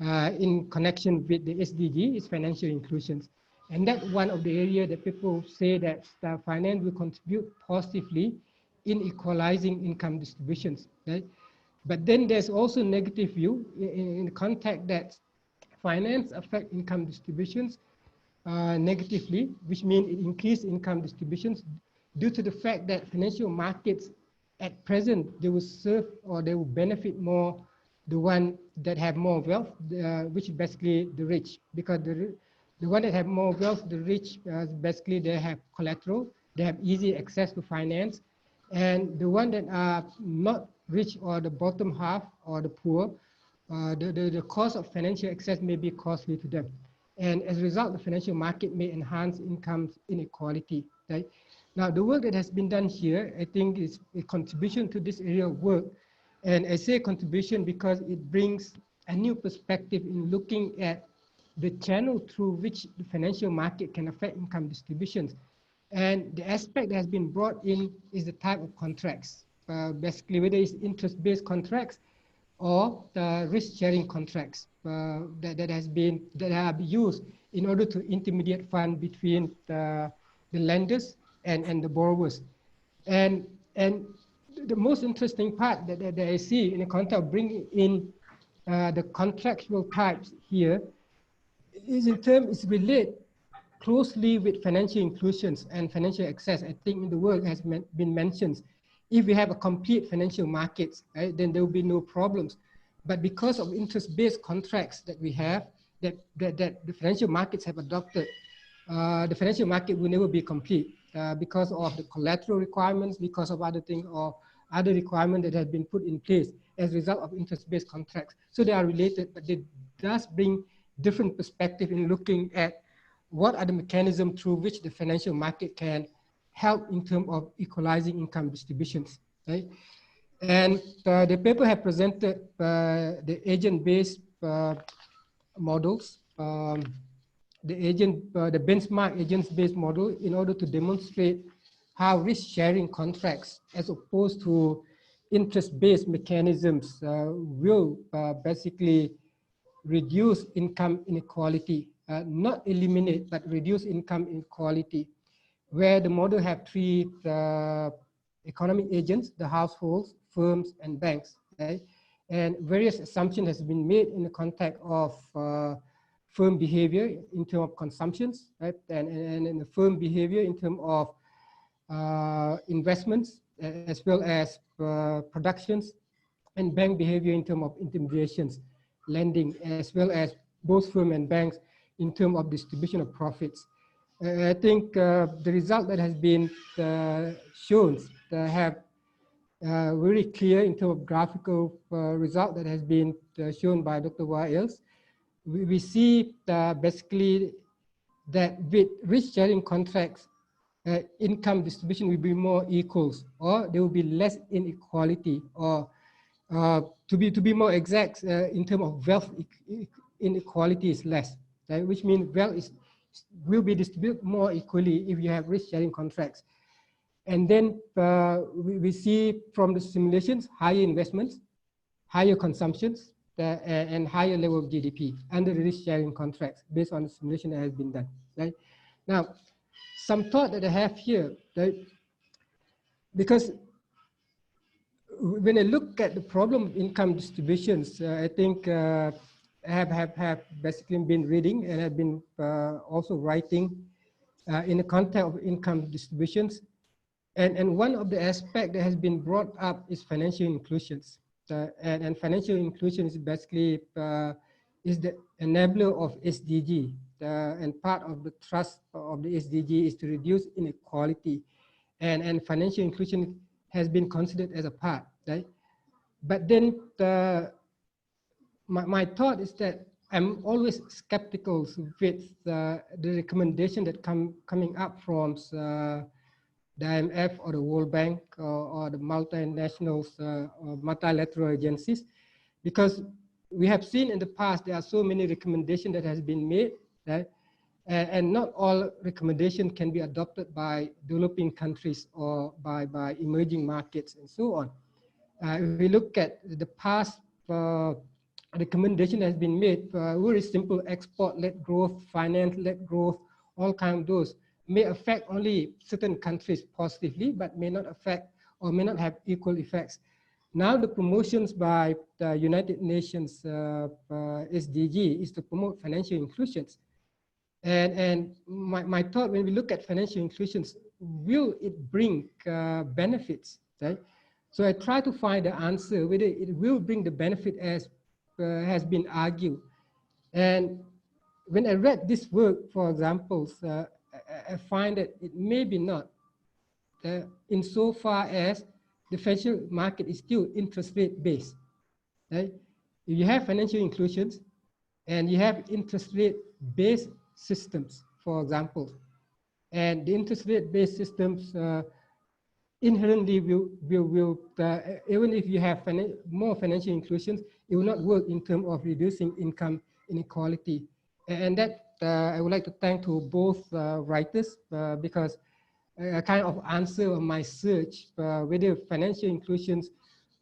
in connection with the SDG is financial inclusions. And that's one of the areas that people say that finance will contribute positively in equalizing income distributions, right? But then there's also a negative view in the context that finance affect income distributions negatively, which means it increases income distributions due to the fact that financial markets at present, they will serve or they will benefit more the one that have more wealth, which is basically the rich, because the one that have more wealth, the rich, basically they have collateral, they have easy access to finance, and the one that are not rich or the bottom half or the poor, the cost of financial access may be costly to them. And as a result, the financial market may enhance income inequality. Right? Now, the work that has been done here, I think, is a contribution to this area of work. And I say contribution because it brings a new perspective in looking at the channel through which the financial market can affect income distributions. And the aspect that has been brought in is the type of contracts. Basically, whether it's interest-based contracts or the risk-sharing contracts that have been used in order to intermediate fund between the lenders and the borrowers. And the most interesting part that I see in the context of bringing in the contractual types here is in terms, is relate closely with financial inclusions and financial access. I think in the work has been mentioned. If we have a complete financial markets, right, then there will be no problems. But because of interest-based contracts that we have, that the financial markets have adopted, the financial market will never be complete because of the collateral requirements, because of other things or other requirements that have been put in place as a result of interest-based contracts. So they are related, but they does bring different perspective in looking at what are the mechanisms through which the financial market can help in terms of equalizing income distributions, right? And the paper have presented the agent-based models, the benchmark agents-based model in order to demonstrate how risk-sharing contracts as opposed to interest-based mechanisms will basically reduce income inequality, not eliminate, but reduce income inequality, where the model have three economic agents, the households, firms, and banks. Right? And various assumptions has been made in the context of firm behavior in terms of consumptions, right? And in the firm behavior in terms of investments, as well as productions, and bank behavior in terms of intermediations, lending, as well as both firm and banks in terms of distribution of profits. I think the result that has been shown have very clear in terms of graphical result that has been shown by Dr. Wail. We see basically that with risk-sharing contracts, income distribution will be more equals, or there will be less inequality, or to be more exact, in terms of wealth inequality is less, right? Which means wealth will be distributed more equally if you have risk-sharing contracts. And then we see from the simulations higher investments, higher consumptions, and higher level of GDP under the risk-sharing contracts based on the simulation that has been done. Right? Now, some thought that I have here, right? Because when I look at the problem of income distributions, I think I have basically been reading and have been also writing in the context of income distributions. And one of the aspects that has been brought up is financial inclusions. And financial inclusion is basically is the enabler of SDG. And part of the thrust of the SDG is to reduce inequality. And financial inclusion has been considered as a part, right? But then my thought is that I'm always skeptical with the recommendation that coming up from the IMF or the World Bank or the multinationals or multilateral agencies, because we have seen in the past there are so many recommendations that has been made, right? And not all recommendations can be adopted by developing countries or by emerging markets and so on. If we look at the past recommendation that has been made, very simple: export-led growth, finance-led growth, all kinds of those may affect only certain countries positively, but may not affect or may not have equal effects. Now the promotions by the United Nations SDG is to promote financial inclusions. And my thought when we look at financial inclusions, will it bring benefits, right? So I try to find the answer, whether it will bring the benefit as has been argued. And when I read this work, for example, I find that it may be not, insofar as the financial market is still interest rate based. Right? If you have financial inclusions and you have interest rate based systems, for example, and the interest rate based systems inherently will even if you have more financial inclusions, it will not work in terms of reducing income inequality. And that I would like to thank to both writers because a kind of answer of my search whether financial inclusions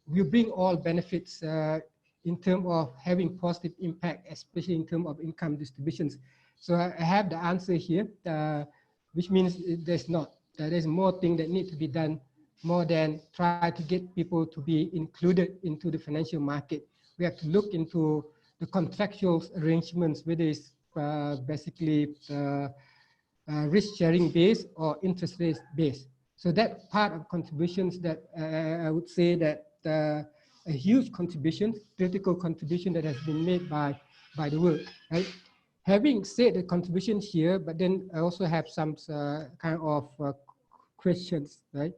will bring all benefits in terms of having positive impact, especially in terms of income distributions. So I have the answer here, which means there's not. There's more things that need to be done more than try to get people to be included into the financial market. We have to look into the contractual arrangements, whether it's basically risk sharing based or interest rate based. So that part of contributions that I would say that a huge contribution, critical contribution that has been made by the work, right? Having said the contribution here, but then I also have some kind of questions, right?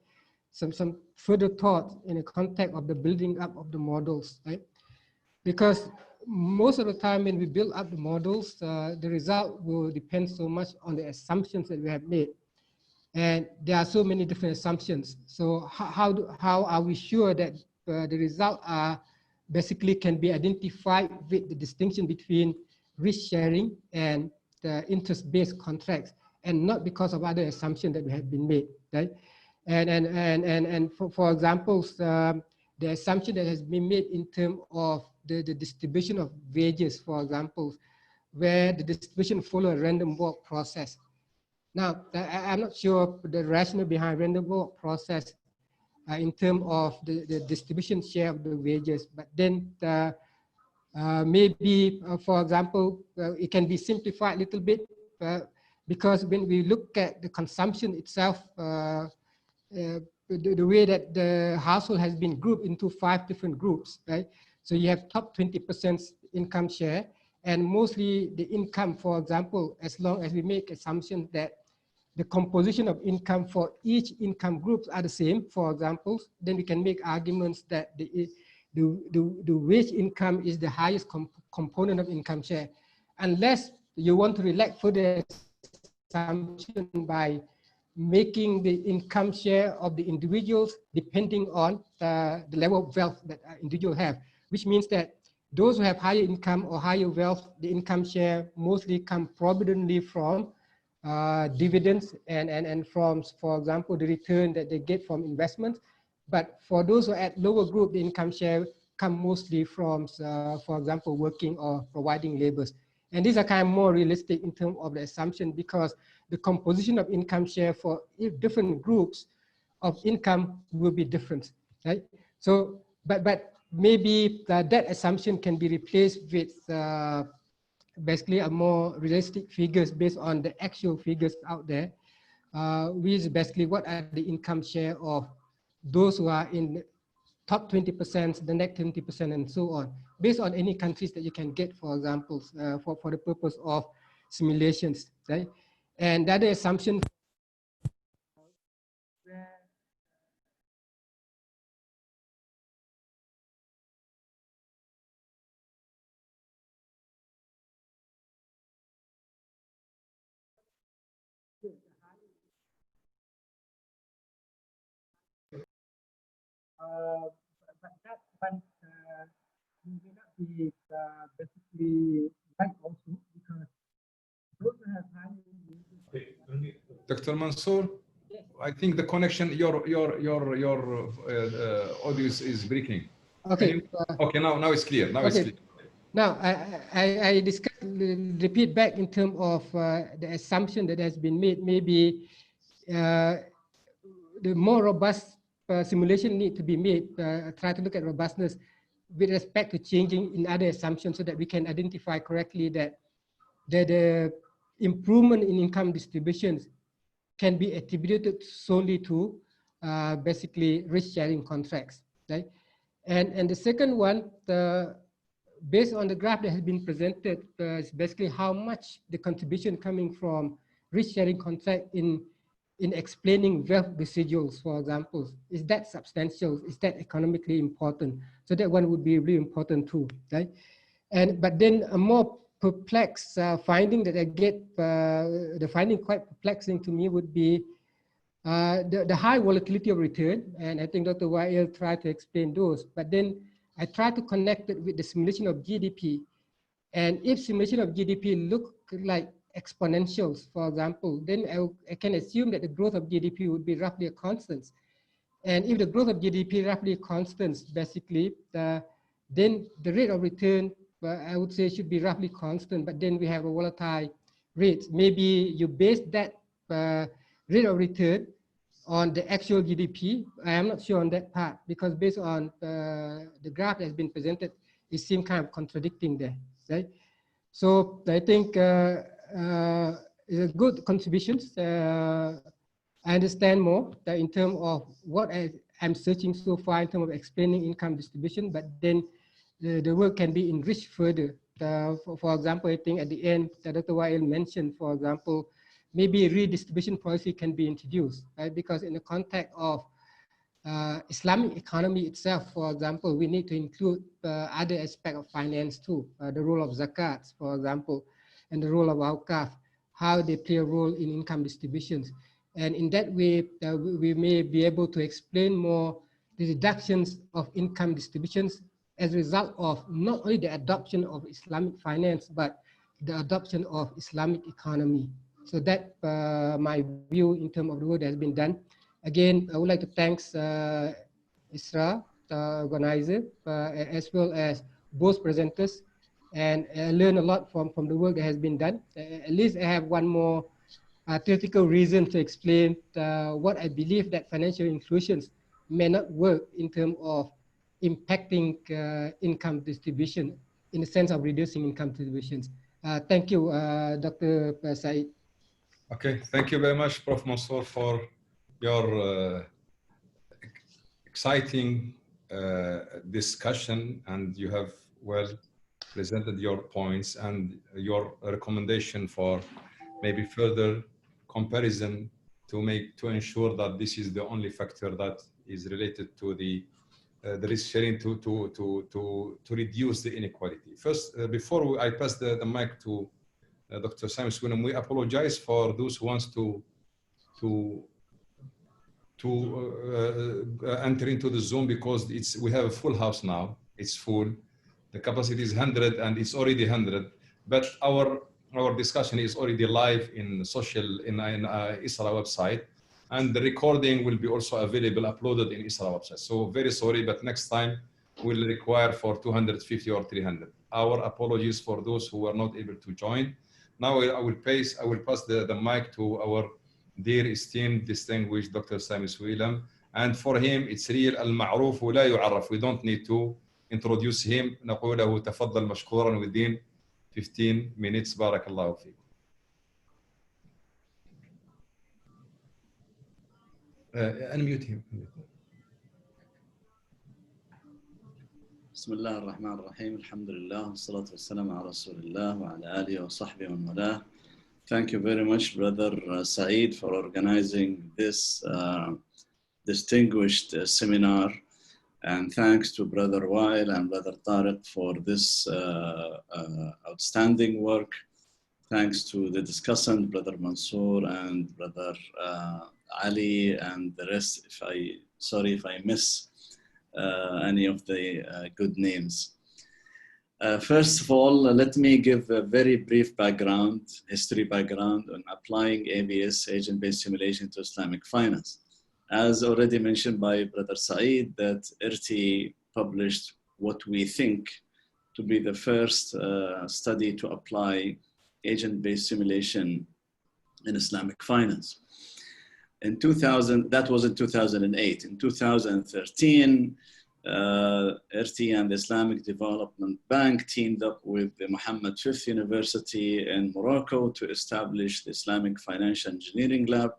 Some further thoughts in the context of the building up of the models, right? Because most of the time when we build up the models, the result will depend so much on the assumptions that we have made. And there are so many different assumptions. So how are we sure that the results are basically can be identified with the distinction between risk sharing and the interest-based contracts, and not because of other assumptions that have been made, right? And for example, the assumption that has been made in terms of the distribution of wages, for example, where the distribution follow a random walk process. Now, I'm not sure the rationale behind random walk process in terms of the distribution share of the wages, but then maybe, for example, it can be simplified a little bit because when we look at the consumption itself, the way that the household has been grouped into 5 different groups, right? So you have top 20% income share, and mostly the income, for example, as long as we make assumptions that the composition of income for each income groups are the same, for example, then we can make arguments that the wage income is the highest component of income share. Unless you want to relax further assumption by making the income share of the individuals depending on the level of wealth that individuals have, which means that those who have higher income or higher wealth, the income share mostly come prominently from dividends and from, for example, the return that they get from investments. But for those who are at lower group, the income share come mostly from, for example, working or providing labors. And these are kind of more realistic in terms of the assumption, because the composition of income share for different groups of income will be different, right? So, but maybe that assumption can be replaced with basically a more realistic figures based on the actual figures out there, which is basically what are the income share of those who are in the top 20%, the next 20%, and so on, based on any countries that you can get, for example, for the purpose of simulations, right? And that assumption but may not be basically right also, because those who have high Dr. Mansor, yes. I think the connection, your audio is breaking. Okay. Okay, now it's clear. Now it's clear. Now I repeat back in terms of the assumption that has been made. Maybe the more robust simulation need to be made. Try to look at robustness with respect to changing in other assumptions, so that we can identify correctly that the improvement in income distributions can be attributed solely to basically risk sharing contracts. right? And the second one, based on the graph that has been presented, is basically how much the contribution coming from risk-sharing contract in explaining wealth residuals, for example. Is that substantial? Is that economically important? So that one would be really important too, right? But then a more perplexed finding that I get, the finding quite perplexing to me would be the high volatility of return. And I think Dr. Wail tried to explain those, but then I tried to connect it with the simulation of GDP. And if simulation of GDP look like exponentials, for example, then I can assume that the growth of GDP would be roughly a constant. And if the growth of GDP roughly constant, basically, then the rate of return, I would say, should be roughly constant, but then we have a volatile rate. Maybe you base that rate of return on the actual GDP. I am not sure on that part, because based on the graph that has been presented, it seems kind of contradicting there, right? So I think it's a good contributions. I understand more in terms of what I'm searching so far in terms of explaining income distribution, but then the work can be enriched further. For example, I think at the end, Dr. Wail mentioned, for example, maybe redistribution policy can be introduced, right? Because in the context of Islamic economy itself, for example, we need to include other aspects of finance too, the role of zakat, for example, and the role of awqaf, how they play a role in income distributions. And in that way, we may be able to explain more the reductions of income distributions as a result of not only the adoption of Islamic finance, but the adoption of Islamic economy. So that my view in terms of the work that has been done. Again, I would like to thank ISRA, the organizer, as well as both presenters, and I learned a lot from the work that has been done. At least I have one more theoretical reason to explain what I believe that financial inclusions may not work in terms of impacting income distribution in the sense of reducing income distributions. Thank you, Dr. Said. Okay, thank you very much, Prof. Mansor, for your exciting discussion, and you have well presented your points and your recommendation for maybe further comparison to ensure that this is the only factor that is related to the risk sharing to reduce the inequality. First, before I pass the mic to Dr. Sami Suweilam, we apologize for those who wants to enter into the Zoom, because we have a full house now. It's full. The capacity is 100 and it's already 100. But our discussion is already live in ISRA website, and the recording will be also available, uploaded in ISRA website. So very sorry, but next time we'll require for 250 or 300. Our apologies for those who were not able to join. Now I will pass the mic to our dear esteemed distinguished Dr. Sami Suweilam, and for him it's real al-ma'ruf wa la yu'arraf. We don't need to introduce him. نقول له تفضل مشكورا within 15 minutes. بارك الله فيك. Unmute him. بسم الله الرحمن الرحيم. الحمد لله والصلاة والسلام على رسول الله وعلى آله وصحبه ومن والاه. Thank you very much, Brother Said, for organizing this distinguished seminar. And thanks to Brother Wail and Brother Tarik for this outstanding work. Thanks to the discussant, Brother Mansor and Brother Ali and the rest. Sorry if I miss any of the good names. First of all, let me give a very brief history background on applying ABS, agent-based simulation, to Islamic finance. As already mentioned by Brother Said, that IRTI published what we think to be the first study to apply agent-based simulation in Islamic finance. In 2000, that was in 2008. In 2013, IRTI and the Islamic Development Bank teamed up with the Muhammad V University in Morocco to establish the Islamic Financial Engineering Lab,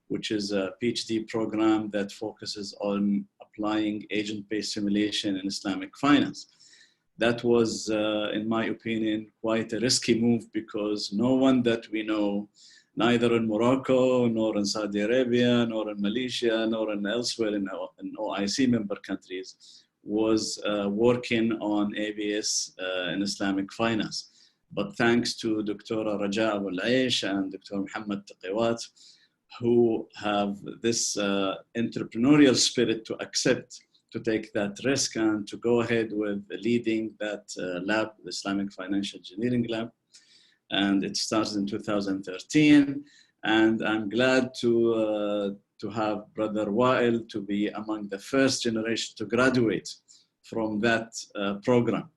which is a PhD program that focuses on applying agent-based simulation in Islamic finance. That was, in my opinion, quite a risky move because no one that we know, neither in Morocco, nor in Saudi Arabia, nor in Malaysia, nor in elsewhere in OIC member countries, was working on ABS in Islamic finance. But thanks to Dr. Raja Abu Al-Aish and Dr. Muhammad Taqewat, who have this entrepreneurial spirit to accept, to take that risk and to go ahead with leading that lab, the Islamic Financial Engineering Lab. And it started in 2013. And I'm glad to have Brother Wail to be among the first generation to graduate from that program.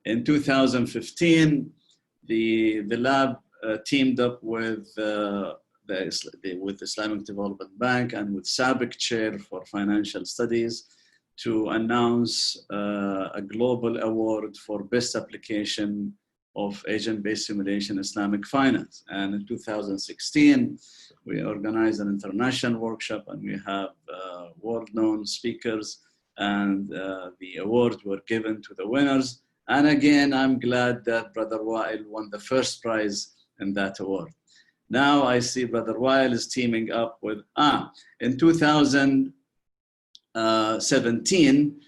In 2015, the lab teamed up with the Islamic Development Bank and with SABIC Chair for Financial Studies to announce a global award for best application of agent-based simulation Islamic finance. And in 2016, we organized an international workshop and we have world-known speakers, and the awards were given to the winners. And again, I'm glad that Brother Wail won the first prize in that award. Now I see Brother Wail is teaming up with, in 2017,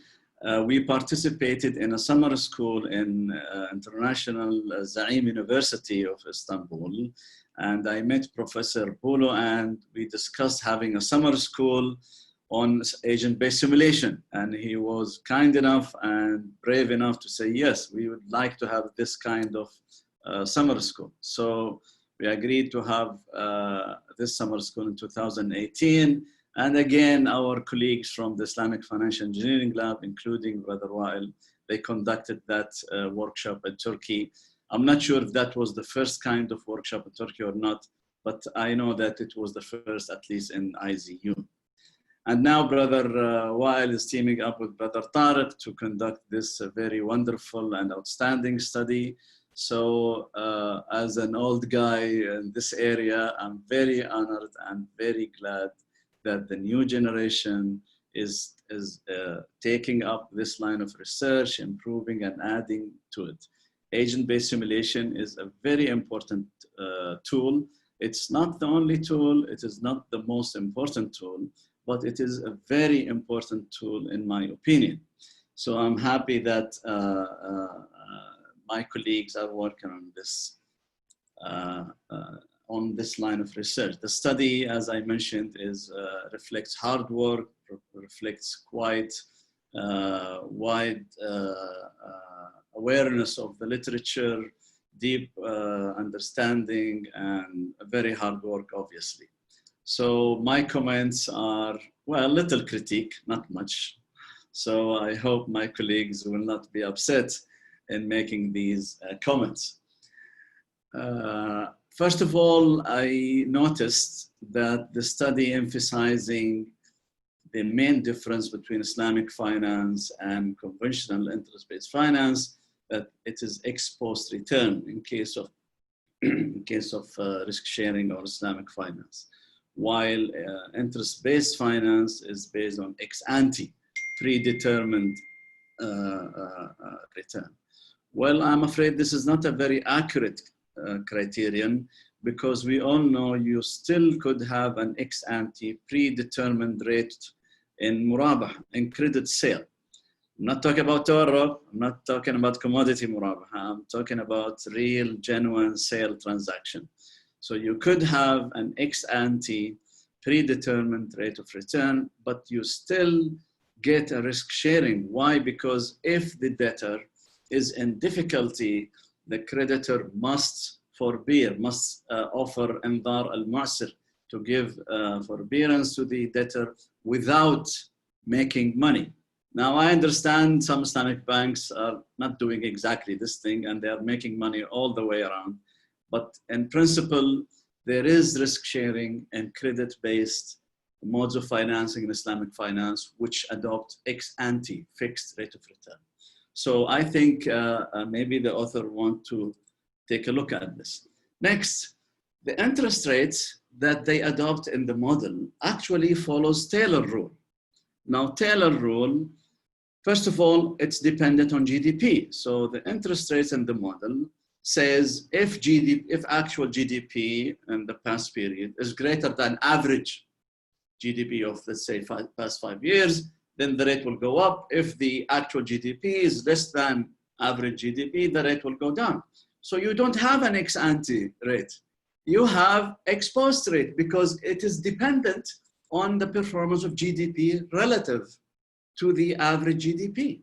we participated in a summer school in International Zaim University of Istanbul. And I met Professor Polo and we discussed having a summer school on agent-based simulation. And he was kind enough and brave enough to say, yes, we would like to have this kind of summer school. So we agreed to have this summer school in 2018. And again, our colleagues from the Islamic Financial Engineering Lab, including Brother Wail, they conducted that workshop in Turkey. I'm not sure if that was the first kind of workshop in Turkey or not, but I know that it was the first, at least in IZU. And now Brother Wail is teaming up with Brother Tarik to conduct this very wonderful and outstanding study. So as an old guy in this area, I'm very honored and very glad that the new generation is taking up this line of research, improving and adding to it. Agent-based simulation is a very important tool. It's not the only tool, it is not the most important tool, but it is a very important tool in my opinion. So I'm happy that my colleagues are working on this line of research. The study, as I mentioned, reflects hard work, reflects quite wide awareness of the literature, deep understanding, and very hard work, obviously. So my comments are, well, little critique, not much. So I hope my colleagues will not be upset in making these comments. First of all, I noticed that the study emphasizing the main difference between Islamic finance and conventional interest-based finance, that it is ex-post return in case of risk sharing or Islamic finance, while interest-based finance is based on ex-ante, predetermined return. Well, I'm afraid this is not a very accurate criterion, because we all know you still could have an ex-ante predetermined rate in murabah, in credit sale. I'm not talking about tawarruk, I'm not talking about commodity murabah, I'm talking about real, genuine sale transaction. So you could have an ex-ante predetermined rate of return, but you still get a risk sharing. Why? Because if the debtor is in difficulty, the creditor must forbear, must offer indar al-mu'sir, to give forbearance to the debtor without making money. Now, I understand some Islamic banks are not doing exactly this thing and they are making money all the way around. But in principle, there is risk sharing and credit-based modes of financing in Islamic finance, which adopt ex-ante, fixed rate of return. So I think maybe the author wants to take a look at this. Next, the interest rates that they adopt in the model actually follows Taylor rule. Now, Taylor rule, first of all, it's dependent on GDP. So the interest rates in the model says if actual GDP in the past period is greater than average GDP of, let's say, past 5 years, then the rate will go up. If the actual GDP is less than average GDP, the rate will go down. So you don't have an ex-ante rate. You have ex-post rate because it is dependent on the performance of GDP relative to the average GDP.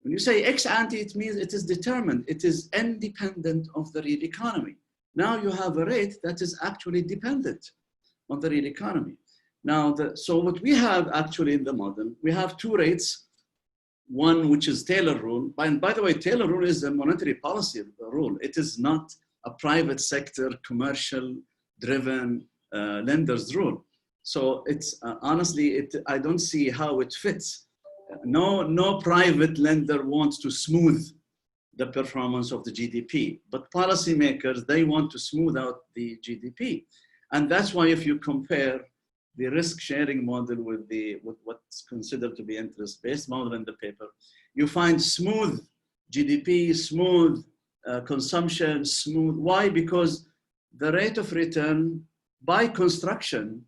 When you say ex-ante, it means it is determined. It is independent of the real economy. Now you have a rate that is actually dependent on the real economy. Now, so what we have actually in the model, we have two rates. One, which is Taylor rule. And by the way, Taylor rule is a monetary policy rule. It is not a private sector, commercial driven lenders rule. So it's honestly, I don't see how it fits. No private lender wants to smooth the performance of the GDP, but policymakers, they want to smooth out the GDP. And that's why if you compare the risk sharing model with what's considered to be interest-based model in the paper, you find smooth GDP, smooth consumption, smooth. Why? Because the rate of return by construction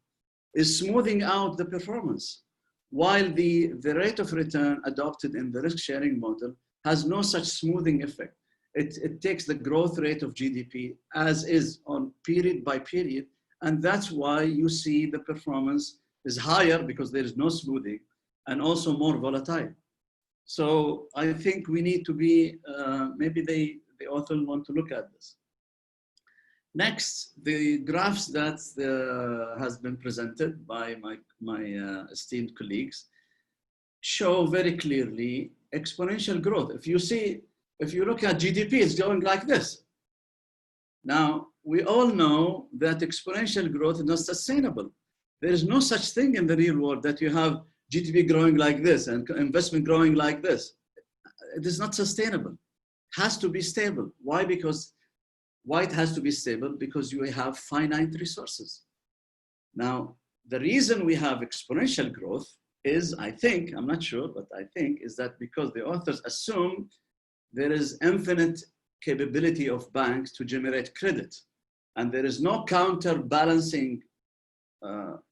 is smoothing out the performance, while the rate of return adopted in the risk sharing model has no such smoothing effect. It takes the growth rate of GDP as is on period by period. And that's why you see the performance is higher because there is no smoothing and also more volatile. So I think we need to be, maybe the author want to look at this. Next, the graphs that has been presented by my esteemed colleagues show very clearly exponential growth. If you look at GDP, it's going like this. Now, we all know that exponential growth is not sustainable. There is no such thing in the real world that you have GDP growing like this and investment growing like this. It is not sustainable. It has to be stable. Why? Why it has to be stable? Because you have finite resources. Now, the reason we have exponential growth is, I think, I'm not sure, but I think is that because the authors assume there is infinite capability of banks to generate credit. And there is no counterbalancing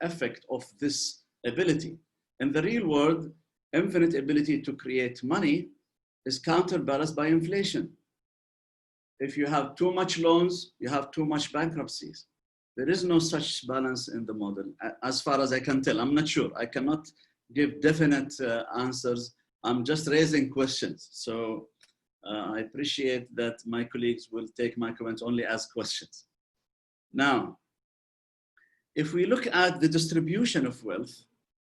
effect of this ability. In the real world, infinite ability to create money is counterbalanced by inflation. If you have too much loans, you have too much bankruptcies. There is no such balance in the model, as far as I can tell. I'm not sure. I cannot give definite answers. I'm just raising questions. So I appreciate that my colleagues will take my comments only as questions. Now, if we look at the distribution of wealth,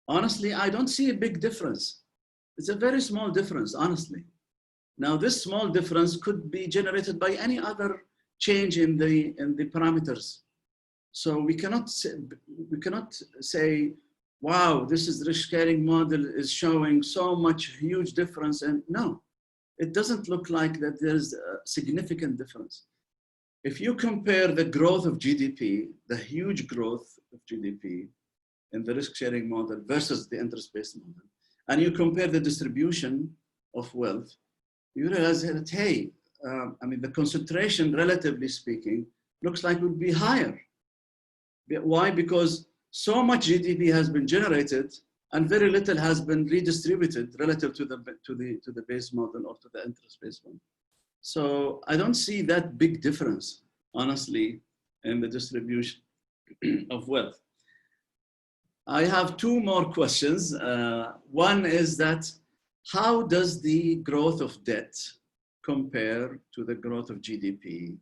honestly, I don't see a big difference. It's a very small difference, honestly. Now, this small difference could be generated by any other change in the parameters. So we cannot say, wow, this is the risk sharing model is showing so much huge difference. And no, it doesn't look like that there's a significant difference. If you compare the growth of GDP, the huge growth of GDP in the risk sharing model versus the interest-based model, and you compare the distribution of wealth, you realize that, hey, I mean, the concentration, relatively speaking, looks like it would be higher. Why? Because so much GDP has been generated and very little has been redistributed relative to the base model or to the interest-based model. So I don't see that big difference, honestly, in the distribution of wealth. I have two more questions. One is that, how does the growth of debt compare to the growth of GDP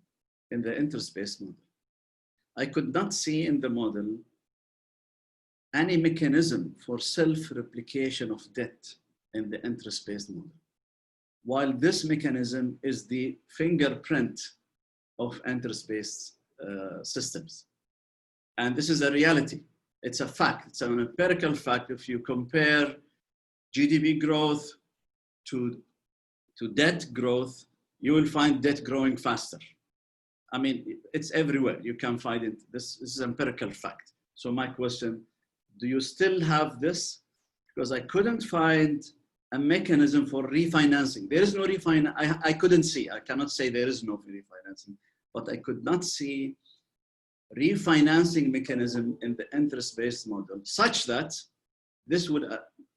in the interest-based model? I could not see in the model any mechanism for self-replication of debt in the interest-based model, while this mechanism is the fingerprint of interest-based systems. And this is a reality. It's a fact. It's an empirical fact. If you compare GDP growth to debt growth, you will find debt growing faster. I mean, it's everywhere. You can find it. This is empirical fact. So my question, do you still have this? because I couldn't find a mechanism for refinancing. There is no I couldn't see, I cannot say there is no refinancing, but I could not see refinancing mechanism in the interest-based model such that this would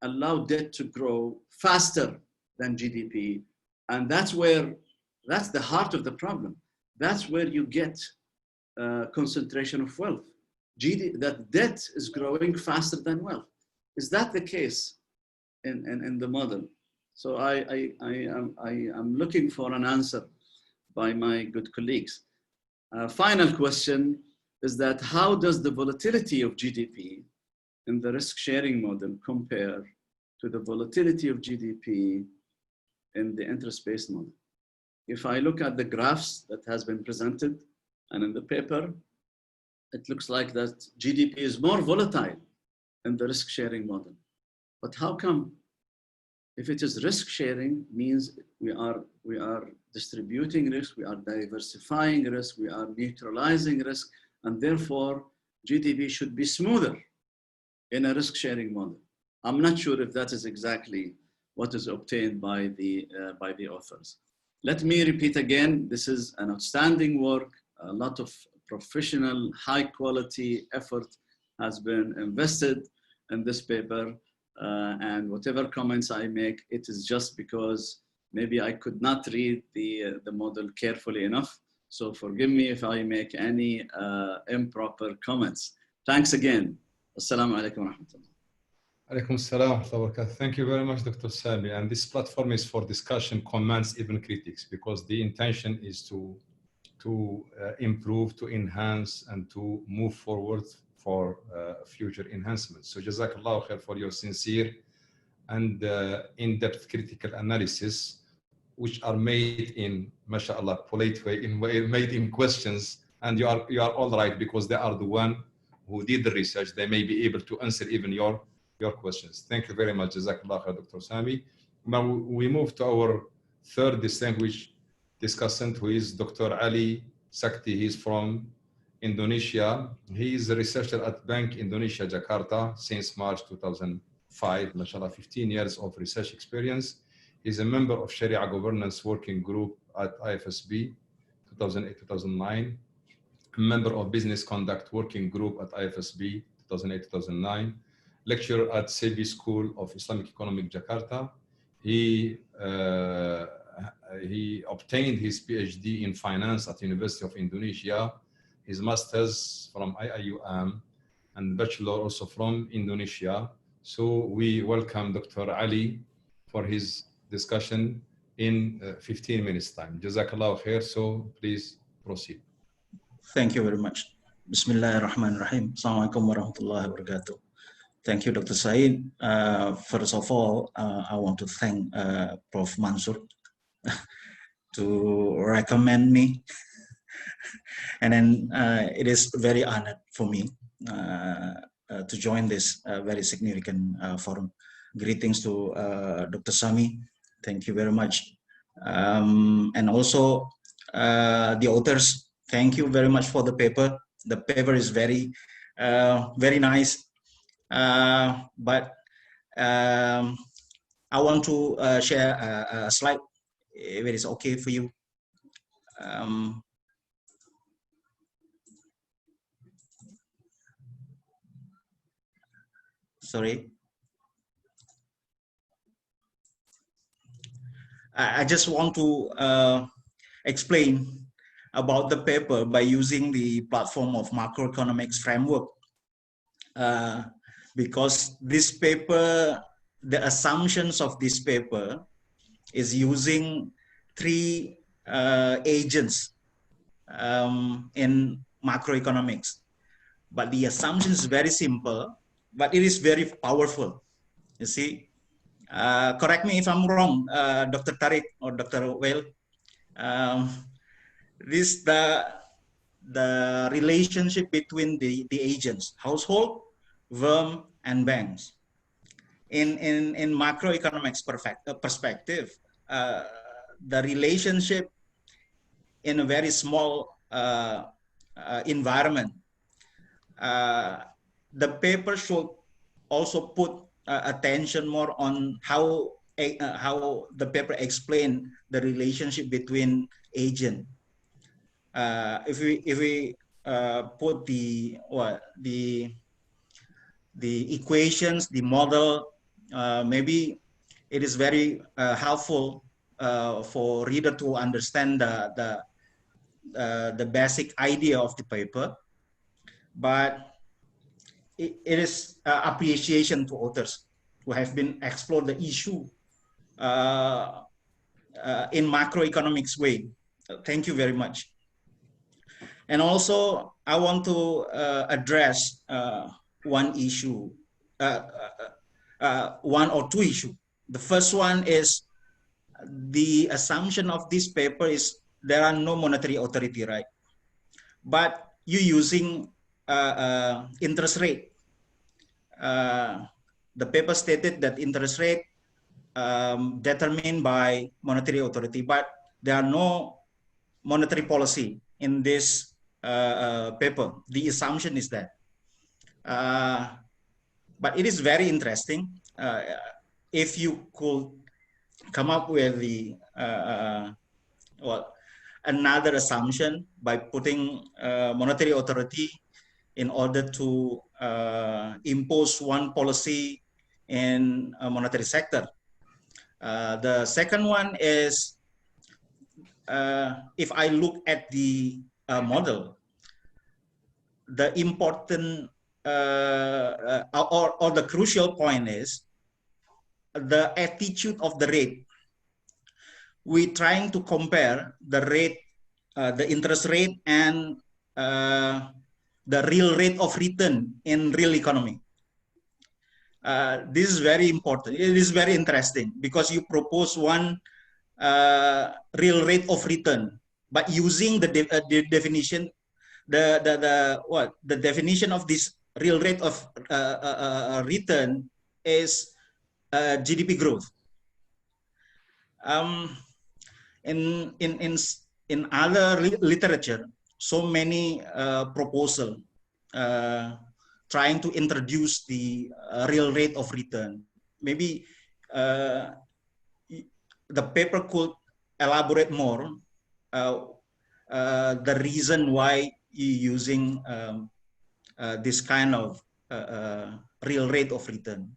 allow debt to grow faster than GDP. And that's the heart of the problem. That's where you get concentration of wealth. That debt is growing faster than wealth. Is that the case in the model? So I am looking for an answer by my good colleagues. Final question is that how does the volatility of GDP in the risk-sharing model compare to the volatility of GDP in the interest-based model? If I look at the graphs that has been presented and in the paper, it looks like that GDP is more volatile in the risk-sharing model. But how come? If it is risk-sharing, means we are distributing risk, we are diversifying risk, we are neutralizing risk, and therefore GDP should be smoother in a risk-sharing model. I'm not sure if that is exactly what is obtained by the authors. Let me repeat again, this is an outstanding work. A lot of professional, high-quality effort has been invested in this paper. And whatever comments I make, it is just because maybe I could not read the model carefully enough. So forgive me if I make any improper comments. Thanks again. Assalamu alaikum wa rahmatullah. Alaikum assalam wa rahmatullahi wa barakatuh. Thank you very much, Dr. Sami. And this platform is for discussion, comments, even critics, because the intention is to improve, to enhance, and to move forward for future enhancements. So Jazakallah khair for your sincere and in-depth critical analysis, which are made in, mashallah, polite way, made in questions. And you are all right, because they are the one who did the research. They may be able to answer even your questions. Thank you very much, Jazakallah khair, Dr. Sami. Now we move to our third distinguished discussant, who is Dr. Ali Sakti. He's from Indonesia. He is a researcher at Bank Indonesia, Jakarta, since March 2005. Mashallah, 15 years of research experience. He's a member of Sharia Governance Working Group at IFSB, 2008-2009. A member of Business Conduct Working Group at IFSB, 2008-2009. Lecturer at Sebi School of Islamic Economic, Jakarta. He obtained his PhD in finance at University of Indonesia, his master's from IIUM, and bachelor also from Indonesia. So we welcome Dr. Ali for his discussion in 15 minutes time. Jazakallah khair. So please proceed. Thank you very much. Bismillahirrahmanirrahim. Assalamualaikum warahmatullahi wabarakatuh. Thank you, Dr. Said. First of all, I want to thank Prof. Mansor to recommend me. And then it is very honored for me to join this very significant forum. Greetings to Dr. Sami. Thank you very much. And also the authors, thank you very much for the paper. The paper is very, very nice. But I want to share a slide, if it is okay for you. Sorry. I just want to explain about the paper by using the platform of macroeconomics framework. Because this paper, the assumptions of this paper is using three agents in macroeconomics. But the assumption is very simple, but it is very powerful. You see, correct me if I'm wrong, Dr. Tarik or Dr. Wail. This the relationship between the agents, household, firm, and banks. In macroeconomics perspective, the relationship in a very small environment, the paper should also put attention more on how the paper explain the relationship between agent. If we put the equations, the model, maybe it is very helpful for reader to understand the basic idea of the paper, but it is appreciation to authors who have been explored the issue in macroeconomics way. Thank you very much. And also, I want to address one issue, one or two issues. The first one is the assumption of this paper is there are no monetary authority, right? But you using interest rate. The paper stated that interest rate determined by monetary authority, but there are no monetary policy in this paper. The assumption is that. But it is very interesting. If you could come up with the another assumption by putting monetary authority in order to impose one policy in a monetary sector. The second one is, if I look at the model, the important or the crucial point is the attitude of the rate. We're trying to compare the rate, the interest rate, and the real rate of return in real economy. This is very important. It is very interesting because you propose one real rate of return, but using the definition, the definition of this real rate of return is GDP growth. In other literature, so many proposals trying to introduce the real rate of return. Maybe the paper could elaborate more the reason why you're using this kind of real rate of return.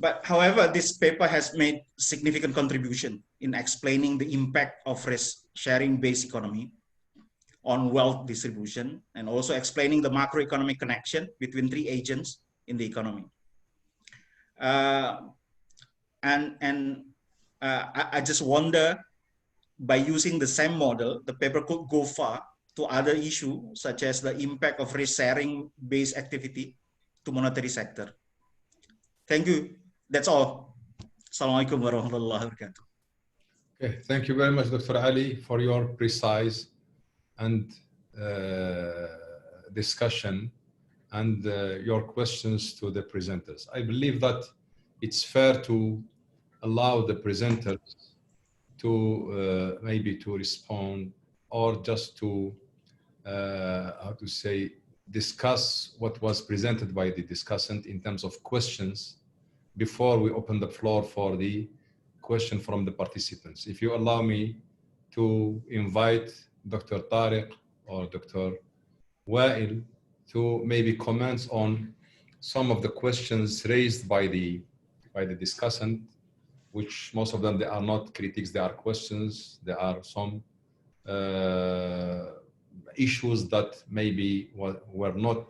But however, this paper has made significant contribution in explaining the impact of risk-sharing-based economy on wealth distribution, and also explaining the macroeconomic connection between three agents in the economy. I just wonder, by using the same model, the paper could go far to other issues, such as the impact of risk-sharing-based activity to monetary sector. Thank you. That's all. Assalamualaikum warahmatullahi wabarakatuh. Okay, thank you very much, Dr. Ali, for your precise and discussion and your questions to the presenters. I believe that it's fair to allow the presenters to maybe to respond, or just to how to say, discuss what was presented by the discussant in terms of questions before we open the floor for the question from the participants. If you allow me to invite Dr. Tarik or Dr. Wail to maybe comment on some of the questions raised by the discussant, which most of them, they are not critiques, they are questions. There are some issues that maybe were not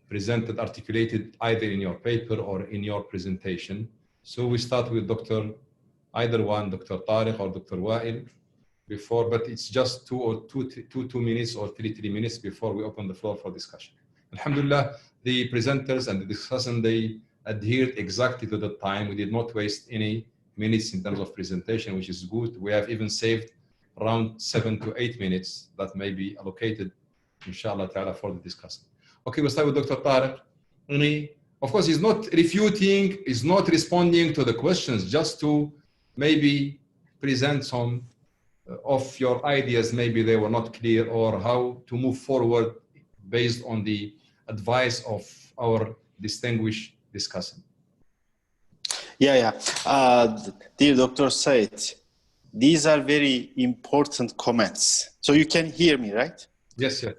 presented, articulated either in your paper or in your presentation. So we start with either one, Dr. Tarik or Dr. Wail, before, but it's just two minutes or three minutes before we open the floor for discussion. Alhamdulillah, the presenters and the discussant, they adhered exactly to the time. We did not waste any minutes in terms of presentation, which is good. We have even saved around 7 to 8 minutes that may be allocated, inshallah ta'ala, for the discussion. Okay, we'll start with Dr. Tarik. Of course, he's not refuting, he's not responding to the questions, just to maybe present some of your ideas. Maybe they were not clear, or how to move forward based on the advice of our distinguished discussant. Dear Dr. Said, these are very important comments. So you can hear me, right? Yes, yes.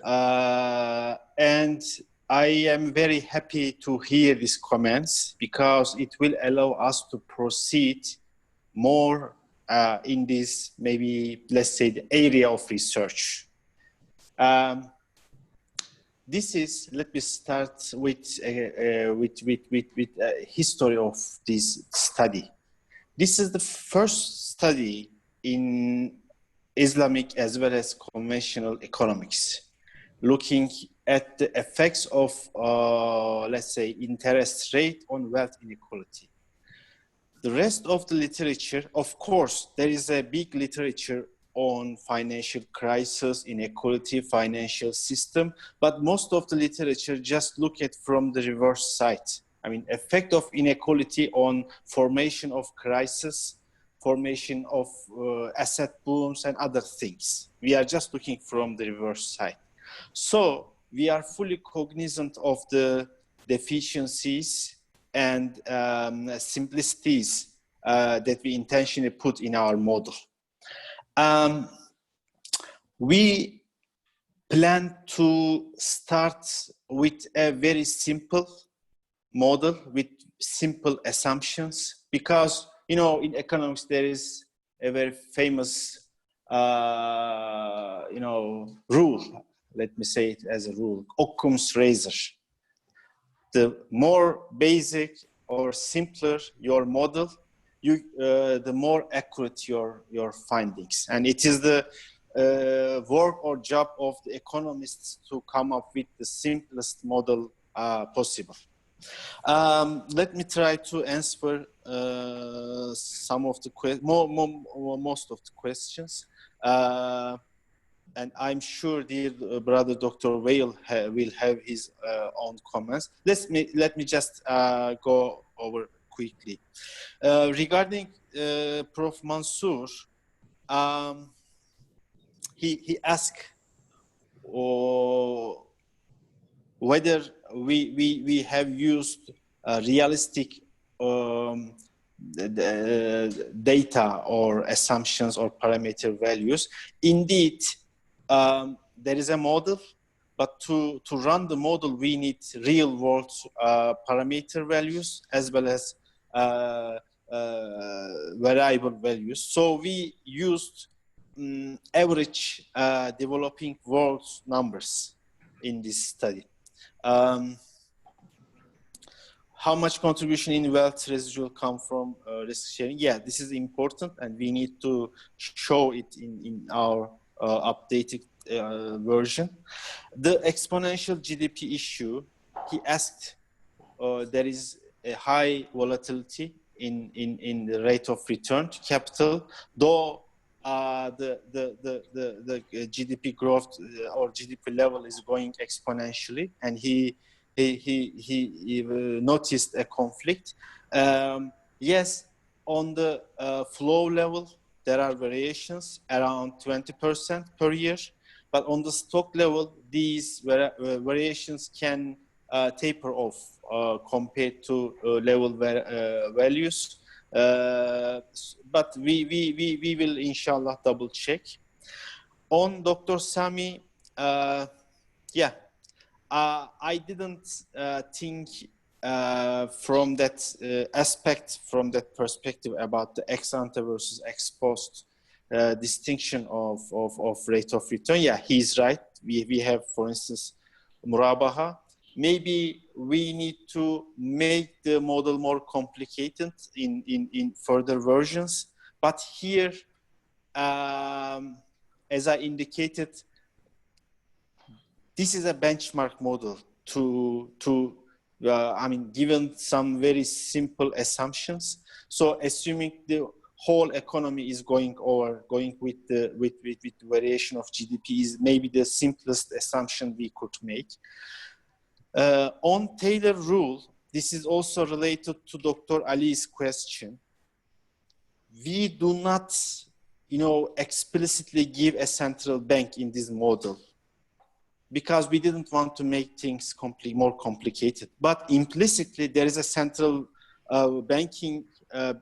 And I am very happy to hear these comments because it will allow us to proceed more in this, maybe, let's say, the area of research. Let me start with history of this study. This is the first study in Islamic as well as conventional economics, looking at the effects of, let's say, interest rate on wealth inequality. The rest of the literature, of course, there is a big literature on financial crisis, inequality, financial system, but most of the literature just look at from the reverse side. I mean, effect of inequality on formation of crisis, formation of asset booms and other things. We are just looking from the reverse side. So we are fully cognizant of the deficiencies and simplicities that we intentionally put in our model. We plan to start with a very simple model with simple assumptions because, you know, in economics there is a very famous, rule. Let me say it as a rule: Occam's razor. The more basic or simpler your model, the more accurate your findings. And it is the work or job of the economists to come up with the simplest model possible. Let me try to answer some of the most of the questions. And I'm sure dear brother Dr. Wail will have his own comments. Let me just go over quickly. Regarding Prof. Mansor, he asked whether we have used realistic data or assumptions or parameter values. Indeed, there is a model, but to run the model, we need real world parameter values as well as variable values. So we used average developing world numbers in this study. How much contribution in wealth residual come from risk sharing? Yeah, this is important, and we need to show it in our updated version. The exponential GDP issue, he asked, there is a high volatility in the rate of return to capital, though the GDP growth or GDP level is going exponentially, and he noticed a conflict. Yes, on the flow level, there are variations around 20% per year, but on the stock level, these variations can taper off compared to level values. But we will inshallah double check. On Dr. Sami, yeah, I didn't think from that aspect, from that perspective about the ex ante versus ex post distinction of rate of return. Yeah, he's right. We have, for instance, Murabaha. Maybe we need to make the model more complicated in further versions. But here, as I indicated, this is a benchmark model I mean, given some very simple assumptions. So assuming the whole economy is going with the variation of GDP is maybe the simplest assumption we could make. On Taylor rule, this is also related to Dr. Ali's question. We do not, explicitly give a central bank in this model. because we didn't want to make things more complicated. But implicitly, there is a central banking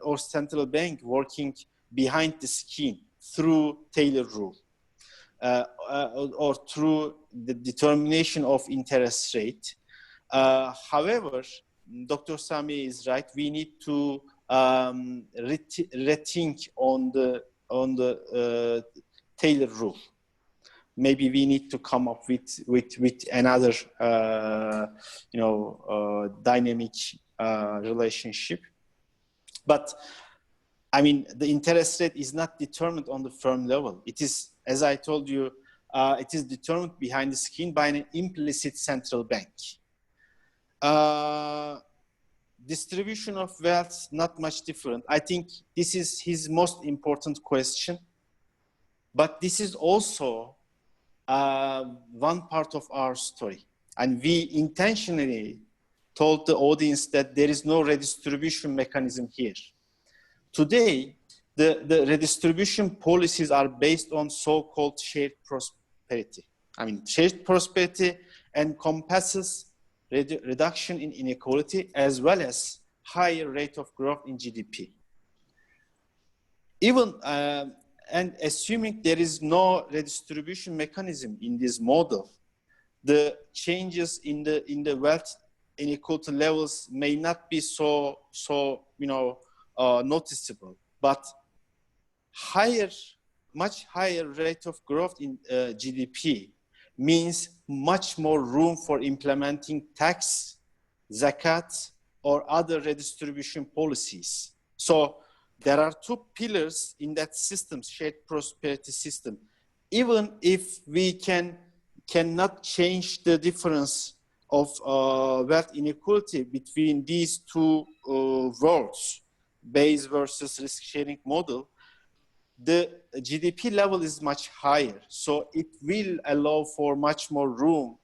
or central bank working behind the scene through Taylor rule or through the determination of interest rate. However, Dr. Sami is right. We need to rethink on the Taylor rule. Maybe we need to come up with another, dynamic relationship. But I mean, the interest rate is not determined on the firm level. It is, as I told you, it is determined behind the screen by an implicit central bank. Distribution of wealth, not much different. I think this is his most important question. But this is also one part of our story. And we intentionally told the audience that there is no redistribution mechanism here. Today, the redistribution policies are based on so-called shared prosperity. I mean, shared prosperity encompasses reduction in inequality as well as higher rate of growth in GDP. Even and assuming there is no redistribution mechanism in this model, the changes in the wealth inequality levels may not be so noticeable, but much higher rate of growth in GDP means much more room for implementing tax, zakat, or other redistribution policies. So there are two pillars in that system, shared prosperity system. Even if we cannot change the difference of wealth inequality between these two worlds, base versus risk-sharing model, the GDP level is much higher. So it will allow for much more room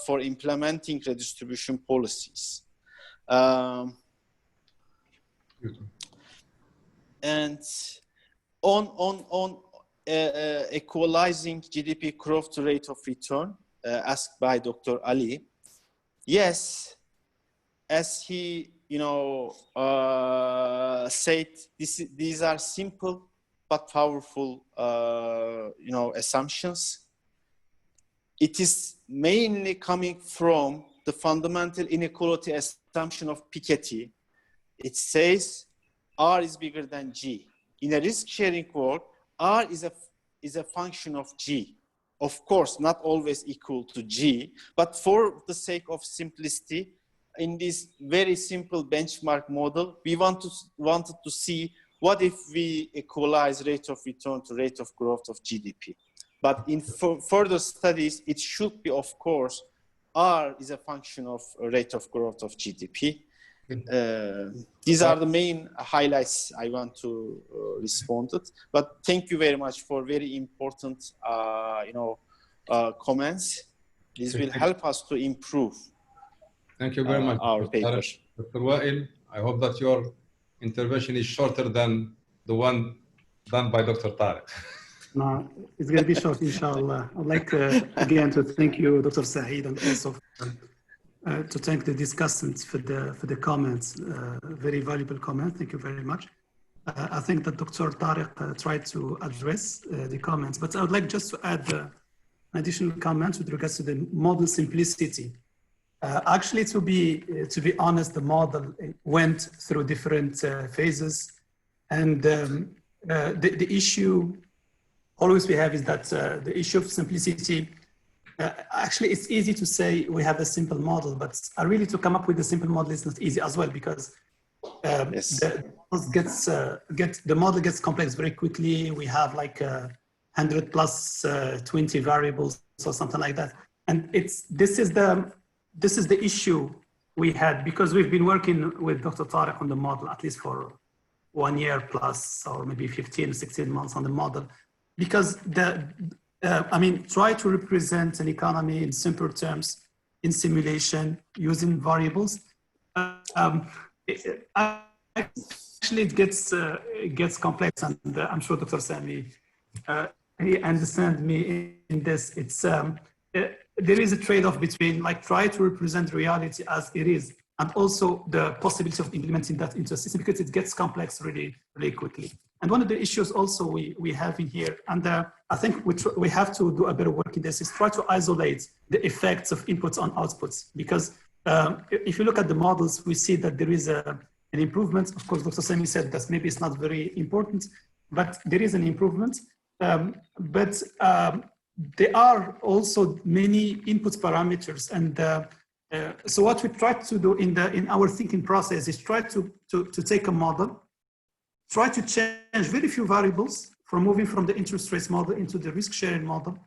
for implementing redistribution policies. And on equalizing GDP growth to rate of return, asked by Dr. Ali, yes, as he said, these are simple but powerful assumptions. It is mainly coming from the fundamental inequality assumption of Piketty. It says R is bigger than G. In a risk-sharing world, R is a function of G. Of course, not always equal to G, but for the sake of simplicity, in this very simple benchmark model, we wanted to see what if we equalize rate of return to rate of growth of GDP. But in further studies, it should be, of course, R is a function of rate of growth of GDP. These are the main highlights I want to respond to. But thank you very much for very important, comments. This will help us to improve. Thank you very much, our paper. Dr. Wail. I hope that your intervention is shorter than the one done by Dr. Tarik. No, it's going to be short, inshallah. I'd like again to thank you, Dr. Saeed, and also to thank the discussants for the comments. Very valuable comments. Thank you very much. I think that Dr. Tarik tried to address the comments, but I would like just to add additional comments with regards to the model simplicity. Actually, to be honest, the model went through different phases, and the issue always we have is that the issue of simplicity. Actually, it's easy to say we have a simple model, but really to come up with a simple model is not easy as well, because Yes. the model gets complex very quickly. We have like 100 plus 20 variables or something like that, and this is the issue we had, because we've been working with Dr. Tarik on the model at least for 1 year plus, or maybe 15, 16 months on the model, because try to represent an economy in simple terms in simulation using variables. Actually, it gets complex, and I'm sure Dr. Sami, he understands me in this. there is a trade-off between like try to represent reality as it is and also the possibility of implementing that into a system, because it gets complex really, really quickly. And one of the issues also we have in here, and I think we have to do a better work in this, is try to isolate the effects of inputs on outputs. Because if you look at the models, we see that there is an improvement. Of course, Dr. Sami said that maybe it's not very important, but there is an improvement. There are also many input parameters, and so what we try to do in our thinking process is try to take a model, try to change very few variables from moving from the interest rates model into the risk sharing model,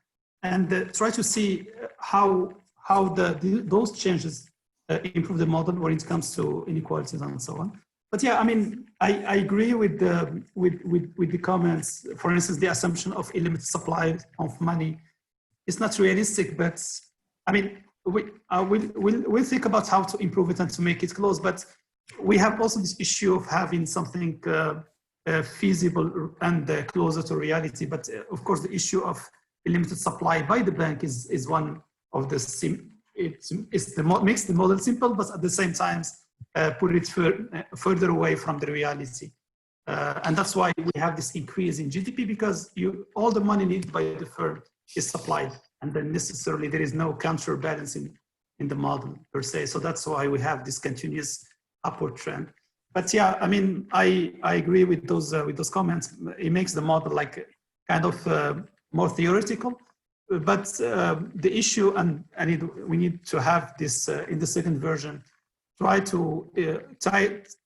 and try to see how those changes improve the model when it comes to inequalities and so on. But yeah, I mean, I agree with the comments. For instance, the assumption of unlimited supply of money is not realistic. But I mean, we'll think about how to improve it and to make it close. But we have also this issue of having something feasible and closer to reality. But of course, the issue of unlimited supply by the bank is one of the makes the model simple, but at the same time put it further away from the reality. And that's why we have this increase in GDP, because all the money needed by the firm is supplied, and then necessarily there is no counterbalance in the model per se. So that's why we have this continuous upward trend. But yeah, I mean, I agree with those comments. It makes the model like kind of more theoretical. But the issue, and we need to have this in the second version, try to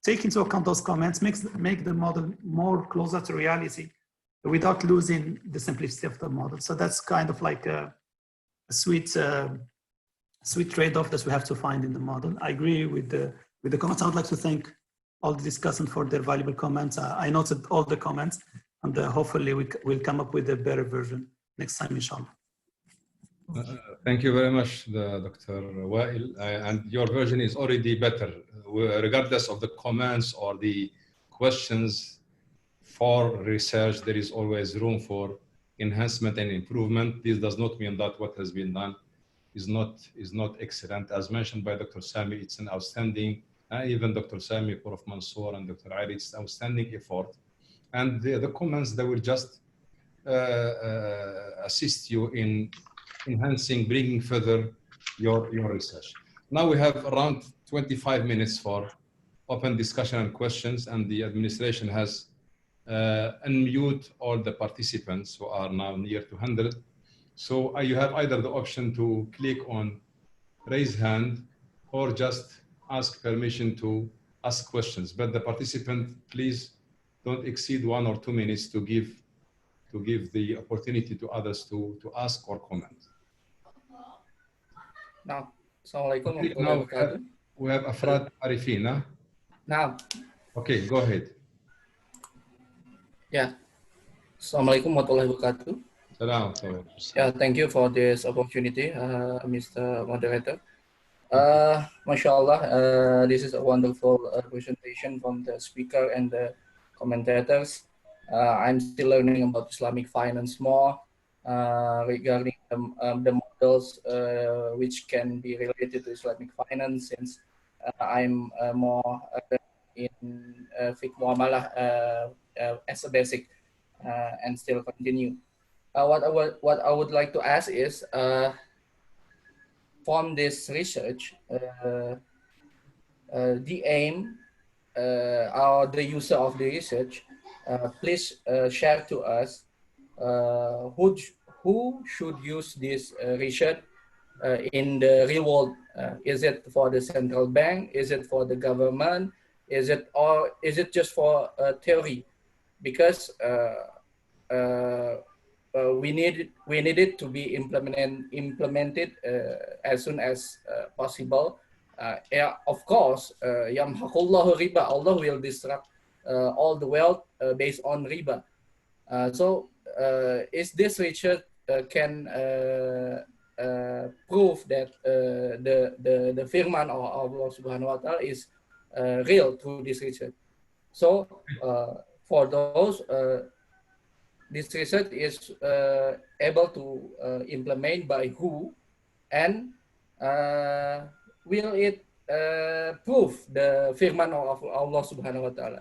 take into account those comments, make the model more closer to reality without losing the simplicity of the model. So that's kind of like a sweet trade-off that we have to find in the model. I agree with the comments. I would like to thank all the discussants for their valuable comments. I noted all the comments, and hopefully we'll come up with a better version next time, inshallah. Thank you very much, Dr. Wail. And your version is already better. Regardless of the comments or the questions for research, there is always room for enhancement and improvement. This does not mean that what has been done is not excellent. As mentioned by Dr. Sami, it's an outstanding, even Dr. Sami, Prof. Mansor, and Dr. Ali, it's outstanding effort. And the comments that will just assist you in enhancing, bringing further your research. Now we have around 25 minutes for open discussion and questions, and the administration has unmute all the participants who are now near to 100. So you have either the option to click on raise hand or just ask permission to ask questions. But the participant, please don't exceed 1 or 2 minutes to give the opportunity to others to ask or comment. Now, Assalamualaikum. Okay, now we have Afrad Arifina. Now. Okay, go ahead. Yeah. Assalamualaikum warahmatullahi wabarakatuh. Salam. Yeah, thank you for this opportunity, Mr. Moderator. MashaAllah, this is a wonderful presentation from the speaker and the commentators. I'm still learning about Islamic finance more regarding the models which can be related to Islamic finance, since I'm more in fiqh muamalah as a basic and still continue. What I would like to ask is, from this research, the aim or the user of the research, please share to us who should use this research in the real world. Is it for the central bank? Is it for the government? Is it just for theory? Because we need it to be implemented as soon as possible. Yeah, of course, yamhaqullahu riba, Allah will disrupt all the wealth based on riba. So is this research can prove that the firman of Allah Subhanahu wa Ta'ala is real through this research? So for those, this research is able to implement by who, And will it prove the firman of Allah Subhanahu wa Taala?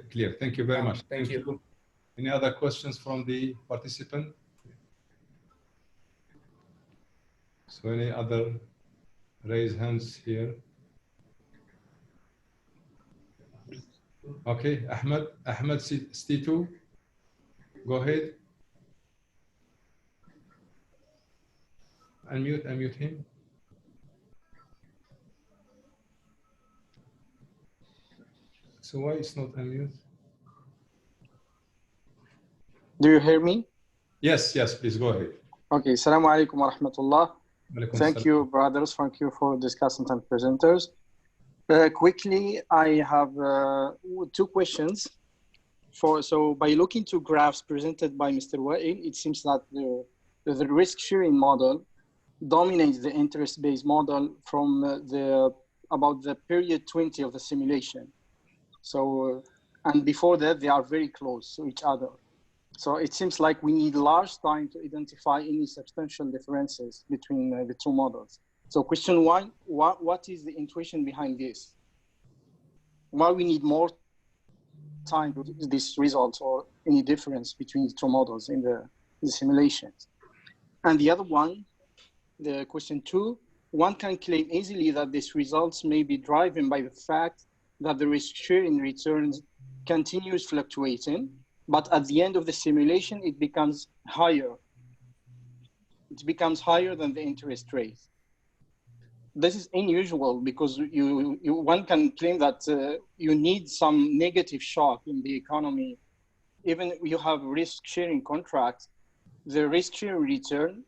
Clear. Thank you very much. Thank you. Any other questions from the participant? So any other raise hands here? Okay, Ahmed Stitu, go ahead. Unmute him. So why it's not unmute? Do you hear me? Yes, please go ahead. Okay, Assalamu alaikum wa rahmatullah. Thank you, brothers. Thank you for discussants and presenters. Quickly, I have two questions. So by looking to graphs presented by Mr. Wail, it seems that the risk-sharing model dominates the interest-based model from about the period 20 of the simulation. So, and before that, they are very close to each other. So it seems like we need large time to identify any substantial differences between the two models. So question one, what is the intuition behind this? Why we need more time to these results or any difference between the two models in the simulations? And the other one, the question two, one can claim easily that these results may be driven by the fact that the risk sharing returns continues fluctuating, but at the end of the simulation, it becomes higher. It becomes higher than the interest rate. This is unusual because one can claim that you need some negative shock in the economy. Even if you have risk-sharing contracts, the risk-sharing return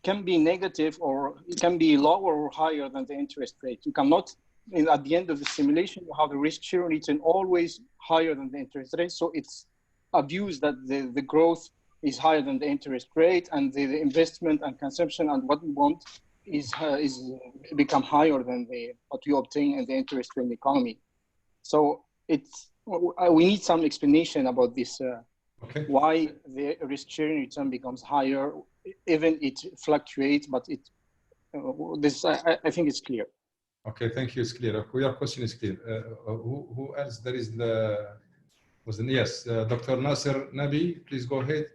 can be negative or it can be lower or higher than the interest rate. You cannot, at the end of the simulation, you have the risk-sharing return always higher than the interest rate. So it's abuse that the growth is higher than the interest rate and the investment and consumption and what we want is become higher than what we obtain in the interest rate economy. So we need some explanation about this, why the risk sharing return becomes higher, even it fluctuates, but I think it's clear. Okay, thank you, it's clear. Your question is clear. Who else? There is yes, Dr. Nasser Nabi, please go ahead.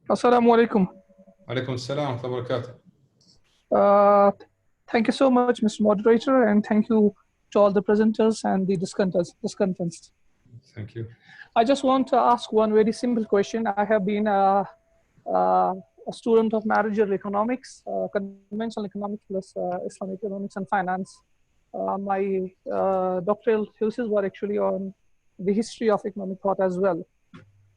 Assalamu alaikum. Alaikum salam wa barakatuh. Thank you so much, Mr. Moderator, and thank you to all the presenters and the discussants. Thank you. I just want to ask one very simple question. I have been a student of managerial economics, conventional economics plus Islamic economics and finance. My doctoral thesis were actually on the history of economic thought as well.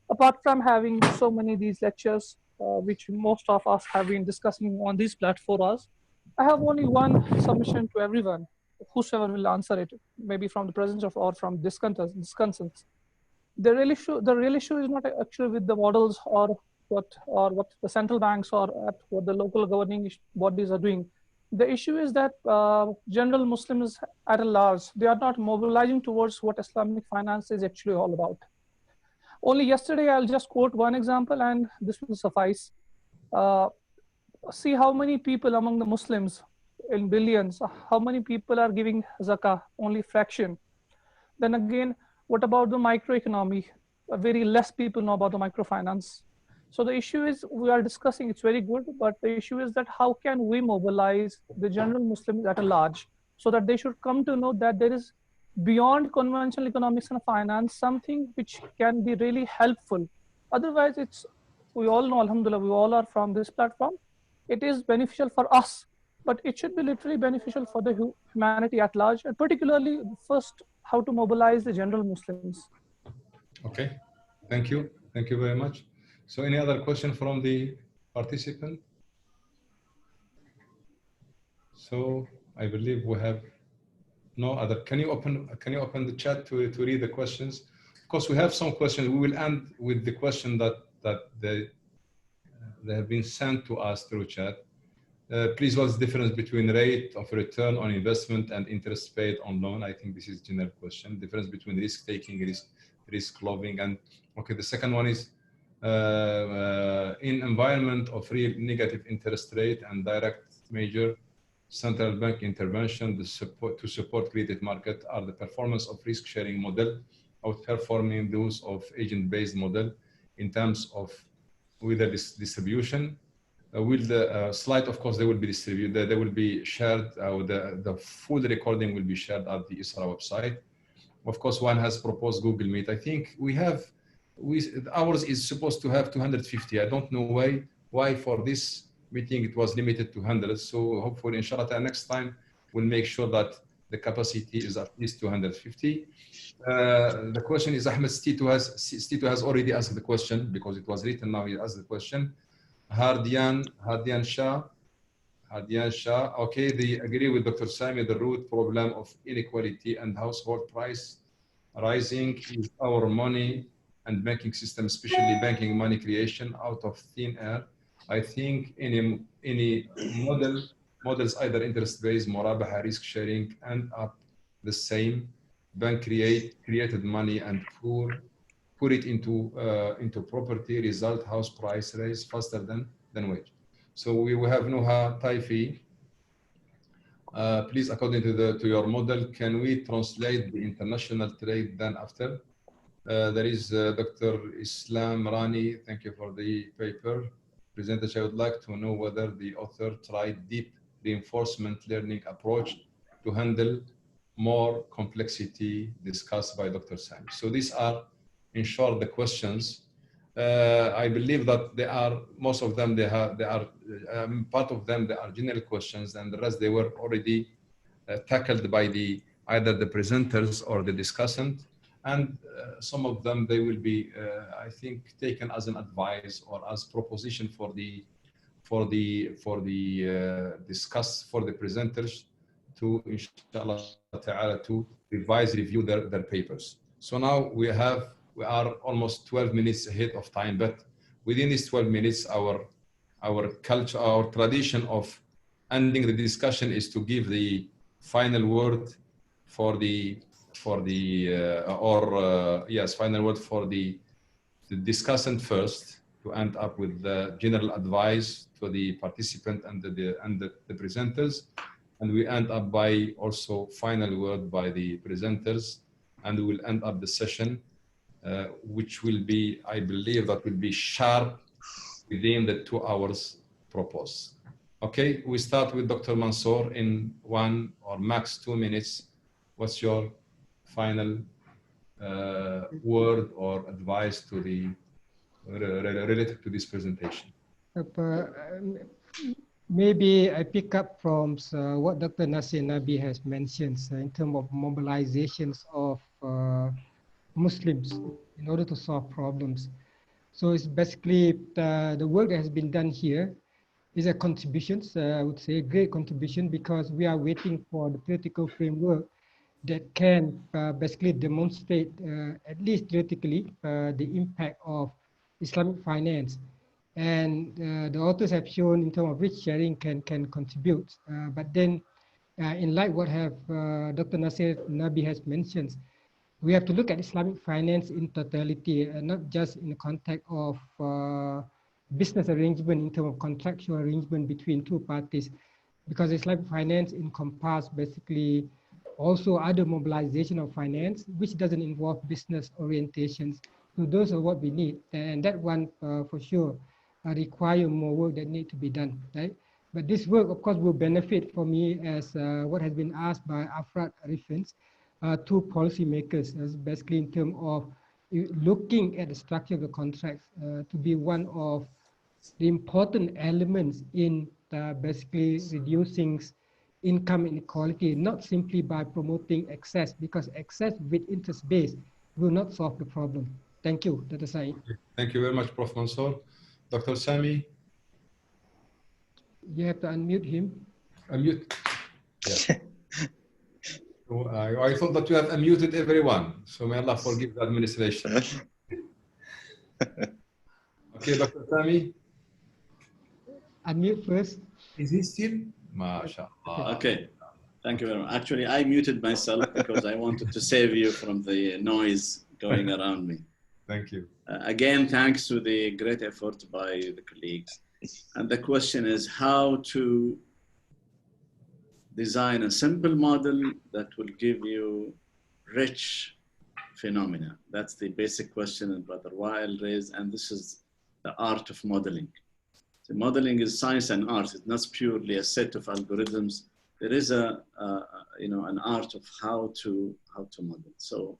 Apart from having so many of these lectures, which most of us have been discussing on these platforms, I have only one submission to everyone, whosoever will answer it, maybe from the presenter or from discussants. The real issue is not actually with the models or what the central banks or what the local governing bodies are doing. The issue is that general Muslims at large, they are not mobilizing towards what Islamic finance is actually all about. Only yesterday, I'll just quote one example and this will suffice. See how many people among the Muslims in billions, how many people are giving zakah, only fraction. Then again, what about the microeconomy? Very less people know about the microfinance. So the issue is, we are discussing, it's very good, but the issue is that how can we mobilize the general Muslims at large so that they should come to know that there is beyond conventional economics and finance, something which can be really helpful. Otherwise, we all know, alhamdulillah, we all are from this platform. It is beneficial for us, but it should be literally beneficial for the humanity at large, and particularly first, how to mobilize the general Muslims. Okay, thank you. Thank you very much. So any other question from the participant? So I believe we have no other. Can you open the chat to read the questions? Of course, we have some questions. We will end with the question that they have been sent to us through chat. Please, what's the difference between rate of return on investment and interest paid on loan? I think this is a general question. Difference between risk taking, risk loving, and okay. The second one is in environment of real negative interest rate and direct major central bank intervention, to support credit market, are the performance of risk sharing model outperforming those of agent-based model in terms of whether this distribution. Will the slide, of course, they will be distributed, they will be shared, the full recording will be shared at the ISRA website. Of course, one has proposed Google Meet. I think ours is supposed to have 250. I don't know why for this meeting it was limited to 100. So hopefully, inshallah, next time we'll make sure that the capacity is at least 250. The question is, Ahmed Stito has already asked the question because it was written. Now he asked the question. Hardian Shah. Okay, they agree with Dr. Sami. The root problem of inequality and household price rising is our money and banking system, especially banking money creation out of thin air. I think any models, either interest-based, murabaha, risk sharing, end up the same. Bank created money and put it into property, result house price rise faster than wage. So we will have Nuha Taifi. Please, according to your model, can we translate the international trade then after? There is Dr. Islam Rani. Thank you for the paper. Presentation, I would like to know whether the author tried deep reinforcement learning approach to handle more complexity discussed by Dr. Sami. So these are, in short, the questions. I believe that most of them, part of them, they are general questions, and the rest, they were already tackled by either the presenters or the discussant. And some of them, they will be, I think, taken as an advice or as proposition for the presenters to, inshallah ta'ala, to review their papers. So now we are almost 12 minutes ahead of time, but within these 12 minutes, our culture, our tradition of ending the discussion is to give the final word for the final word for the discussant first, to end up with the general advice to the participant and the presenters, and we end up by also final word by the presenters, and we will end up the session, which will be, I believe, that will be sharp within the 2 hours proposed. Okay, we start with Dr. Mansor in 1 or max 2 minutes. What's your final word or advice to related to this presentation? Maybe I pick up from what Dr. Nasir Nabi has mentioned in terms of mobilizations of Muslims in order to solve problems. So it's basically the work that has been done here is a contribution, I would say a great contribution, because we are waiting for the political framework that can basically demonstrate, at least theoretically, the impact of Islamic finance. And the authors have shown in terms of which sharing can contribute. But then in light what have Dr. Nasir Nabi has mentioned, we have to look at Islamic finance in totality, and not just in the context of business arrangement in terms of contractual arrangement between 2 parties, because Islamic finance encompasses basically also other mobilization of finance, which doesn't involve business orientations. So those are what we need, and that one for sure require more work that need to be done, right? But this work, of course, will benefit for me as what has been asked by Afrad reference to policymakers, as basically in terms of looking at the structure of the contracts to be one of the important elements in basically reducing income inequality, not simply by promoting access, because access with interest base will not solve the problem. Thank you, Dr. Said. Thank you very much, Prof. Mansor. Dr. Sami? You have to unmute him. Unmute? Yeah. So, I thought that you have unmuted everyone, so may Allah forgive the administration. Okay, Dr. Sami? Unmute first. Is he still? MashaAllah. Okay. Thank you very much. Actually, I muted myself because I wanted to save you from the noise going around me. Thank you. Again, thanks to the great effort by the colleagues. And the question is how to design a simple model that will give you rich phenomena. That's the basic question that Brother Wail raised, and this is the art of modeling. So modeling is science and art. It's not purely a set of algorithms. There is an art of how to model. So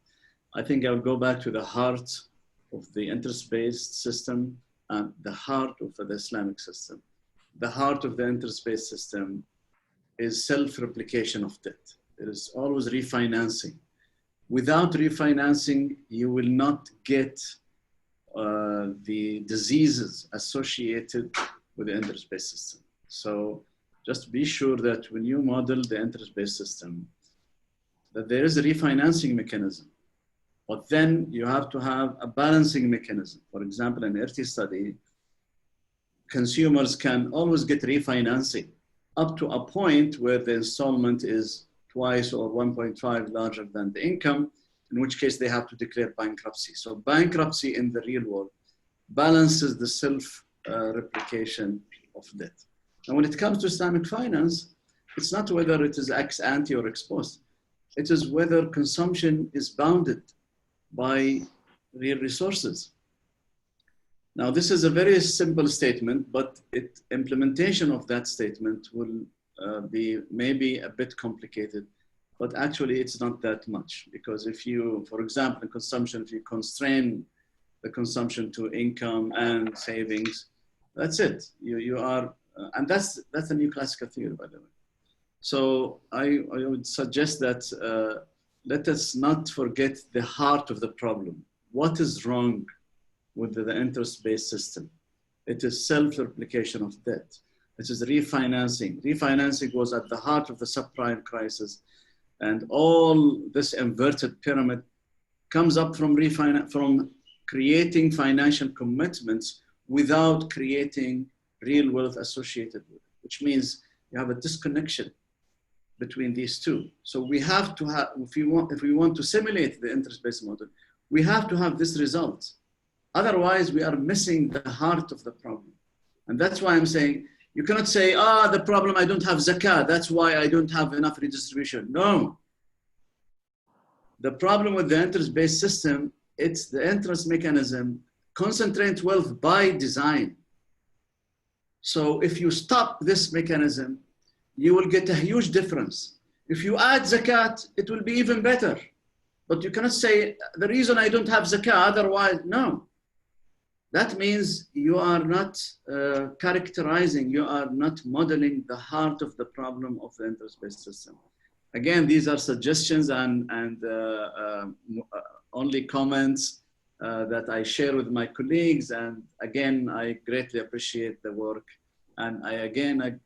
I think I'll go back to the heart of the interest-based system and the heart of the Islamic system. The heart of the interest-based system is self-replication of debt. There is always refinancing. Without refinancing, you will not get the diseases associated with the interest-based system. So just be sure that when you model the interest-based system, that there is a refinancing mechanism. But then you have to have a balancing mechanism. For example, in IRTI study, consumers can always get refinancing up to a point where the installment is twice or 1.5 larger than the income, in which case they have to declare bankruptcy. So bankruptcy in the real world balances the self-replication of debt. And when it comes to Islamic finance, it's not whether it is ex ante or ex post. It is whether consumption is bounded by real resources. Now, this is a very simple statement, but implementation of that statement will be maybe a bit complicated, but actually it's not that much. Because if you, for example, in consumption, if you constrain the consumption to income and savings, that's it. You are, and that's a new classical theory, by the way. So I would suggest that let us not forget the heart of the problem. What is wrong with the interest-based system? It is self-replication of debt. It is refinancing. Refinancing was at the heart of the subprime crisis. And all this inverted pyramid comes up from creating financial commitments without creating real wealth associated with it, which means you have a disconnection between these two. So we have to have, if we want to simulate the interest-based model, we have to have this result. Otherwise, we are missing the heart of the problem. And that's why I'm saying, you cannot say, the problem, I don't have zakah, that's why I don't have enough redistribution. No. The problem with the interest-based system, it's the interest mechanism, concentrate wealth by design. So if you stop this mechanism, you will get a huge difference. If you add zakat, it will be even better. But you cannot say, the reason I don't have zakah, otherwise, no. That means you are not characterizing, you are not modeling the heart of the problem of the interest-based system. Again, these are suggestions and only comments that I share with my colleagues. And again, I greatly appreciate the work. And I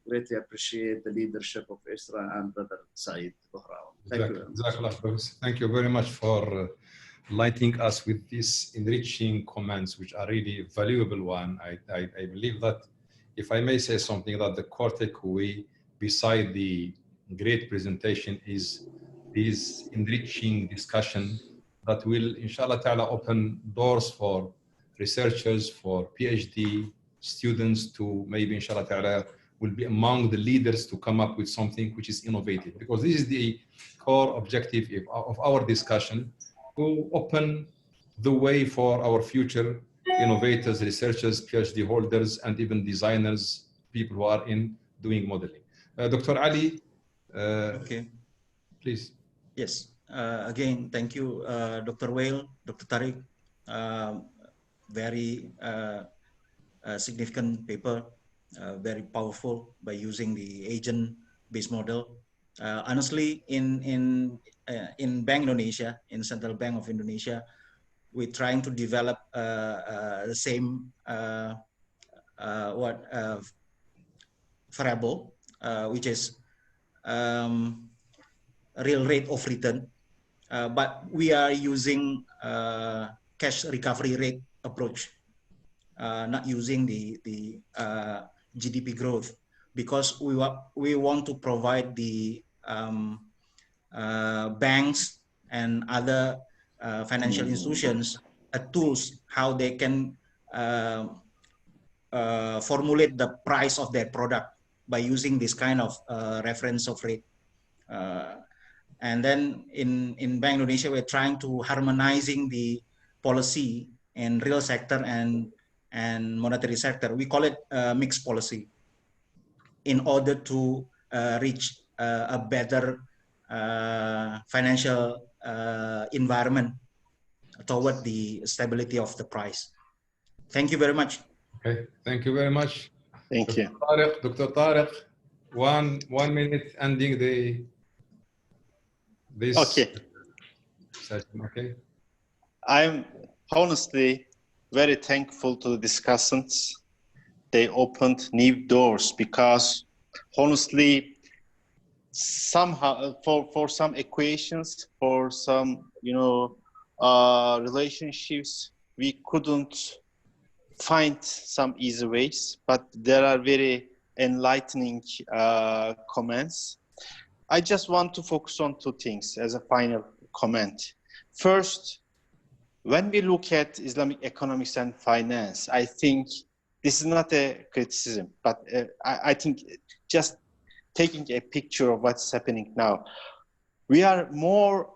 greatly appreciate the leadership of ISRA and Brother Said Bouheraoua. Thank you very much. Thank you very much for lighting us with these enriching comments, which are really valuable one. I believe that, if I may say something, that the core takeaway beside the great presentation is this enriching discussion that will, inshallah ta'ala, open doors for researchers, for PhD students to maybe, inshallah ta'ala, will be among the leaders to come up with something which is innovative. Because this is the core objective of our discussion, to open the way for our future innovators, researchers, PhD holders, and even designers, people who are in doing modeling. Dr. Ali, okay, please. Yes, again, thank you, Dr. Wail, Dr. Tarik. Very significant paper, very powerful by using the agent-based model. Honestly, in Bank Indonesia, in Central Bank of Indonesia, we're trying to develop the same variable, which is real rate of return, but we are using cash recovery rate approach, not using the GDP growth. because we want to provide the banks and other financial institutions tools how they can formulate the price of their product by using this kind of reference of rate. And then in Bank Indonesia, we're trying to harmonizing the policy in real sector and monetary sector. We call it mixed policy in order to reach a better financial environment toward the stability of the price. Thank you very much. Okay, thank you very much. Thank you. Dr. Tarik, one minute ending this session, okay? I'm honestly very thankful to the discussants. They opened new doors because honestly, somehow for some equations, for some relationships, we couldn't find some easy ways, but there are very enlightening comments. I just want to focus on two things as a final comment. First, when we look at Islamic economics and finance, I think this is not a criticism, but I think just taking a picture of what's happening now. We are more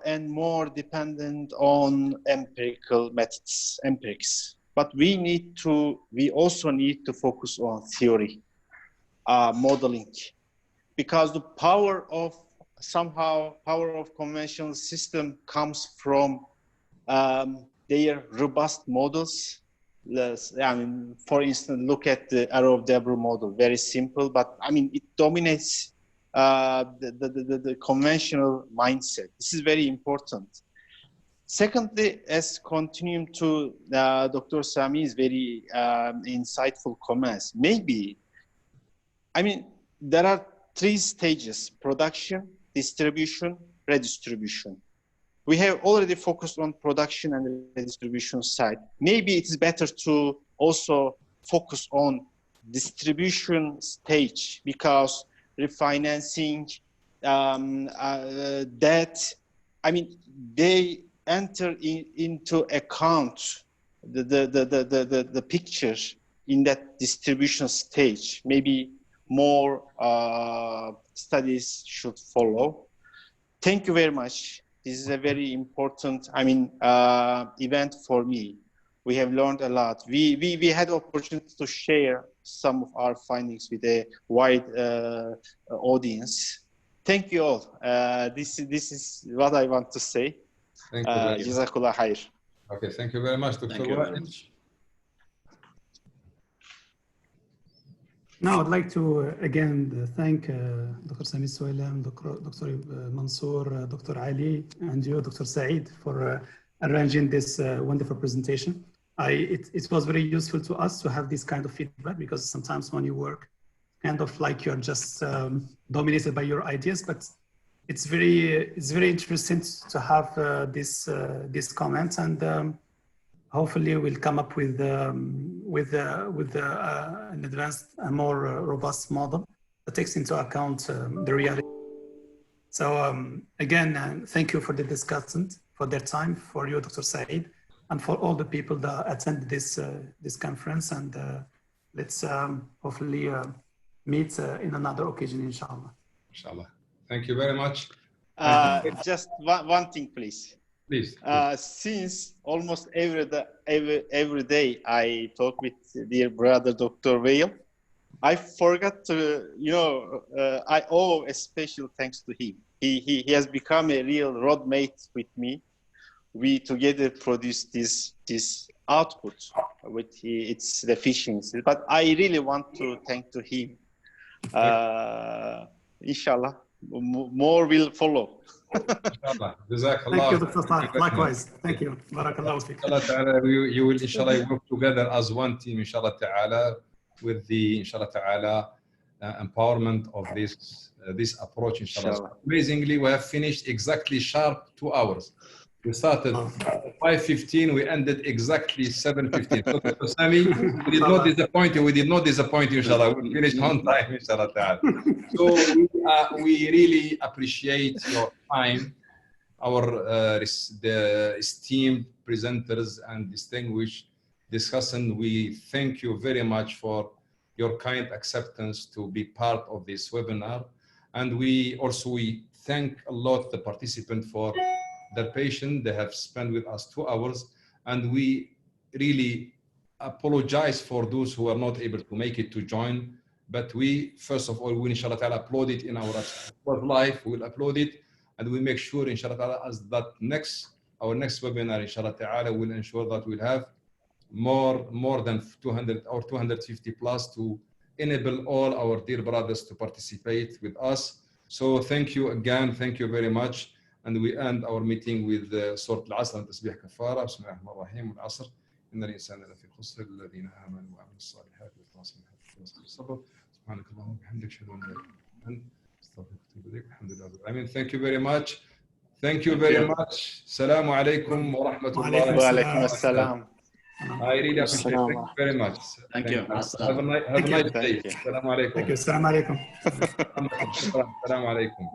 and more dependent on empirical methods, empirics. But we also need to focus on theory, modeling, because the power of conventional system comes from their robust models. I mean, for instance, look at the arrow of Deborah model, very simple, but I mean, it dominates the conventional mindset. This is very important. Secondly, as continuing to Dr. Sami's very insightful comments, maybe, I mean, there are three stages: production, distribution, redistribution. We have already focused on production and the redistribution side. Maybe it is better to also focus on distribution stage, because refinancing, debt, I mean, they enter into account the picture in that distribution stage. Maybe more studies should follow. Thank you very much. This is a very important, I mean, event for me. We have learned a lot. We had the opportunity to share some of our findings with a wide audience. Thank you all. This is what I want to say. Thank you very much. Jazakallah khair. Okay, thank you very much, Dr. Wail. Now, I'd like to again thank Dr. Sami Suweilam, Dr. Mansor, Dr. Ali, and you, Dr. Saeed, for arranging this wonderful presentation. It was very useful to us to have this kind of feedback, because sometimes when you work, kind of like you're just dominated by your ideas, but it's very interesting to have these comments, and hopefully we'll come up with an advanced, a more robust model that takes into account the reality. So again, thank you for the discussants, for their time, for you, Dr. Saeed, and for all the people that attended this conference. And let's hopefully meet in another occasion, inshallah. Inshallah. Thank you very much. Just one thing, please. Please. Since almost every day I talk with dear brother Dr. Wail, I forgot to, I owe a special thanks to him. He has become a real roadmate with me. We together produced this output with its deficiencies. But I really want to thank to him. Inshallah, more will follow. Inshallah. Jazakallah. Thank you, Dr. Tarik. Likewise. Thank you. Barakallahu fiik. Inshallah ta'ala, you will inshallah work together as one team, inshallah ta'ala, with the inshallah ta'ala empowerment of this approach, inshallah. Amazingly, we have finished exactly sharp 2 hours. We started 5:15. We ended exactly 7:15. So, Sami, we did not disappoint you. We did not disappoint you, inshallah. We finished on time, inshallah ta'ala. So we really appreciate your time. Our the esteemed presenters and distinguished discussants, we thank you very much for your kind acceptance to be part of this webinar. And we thank a lot the participant for their patience. They have spent with us 2 hours, and we really apologize for those who are not able to make it to join. But we, first of all, we inshallah ta'ala upload it in our live. We'll upload it, and we make sure inshallah ta'ala as that our next webinar inshallah ta'ala will ensure that we'll have more than 200 or 250 plus to enable all our dear brothers to participate with us. So thank you again. Thank you very much. And we end our meeting with سورة العصر تسبيح كفارة. بسم الله الرحمن الرحيم. والعصر إن الإنسان لفي خسر الذين آمنوا وعملوا الصالحات وتواصوا بالصبر. سبحانك اللهم وبحمدك أشهد أن لا إله إلا أنت أستغفرك وأتوب إليك. الحمد لله رب العالمين. Thank you very much. Thank you very much. السلام عليكم ورحمة الله. وعليكم السلام. I really appreciate it. Thank you very much. Thank you. Have a nice day. السلام عليكم. Thank you. السلام عليكم. السلام عليكم.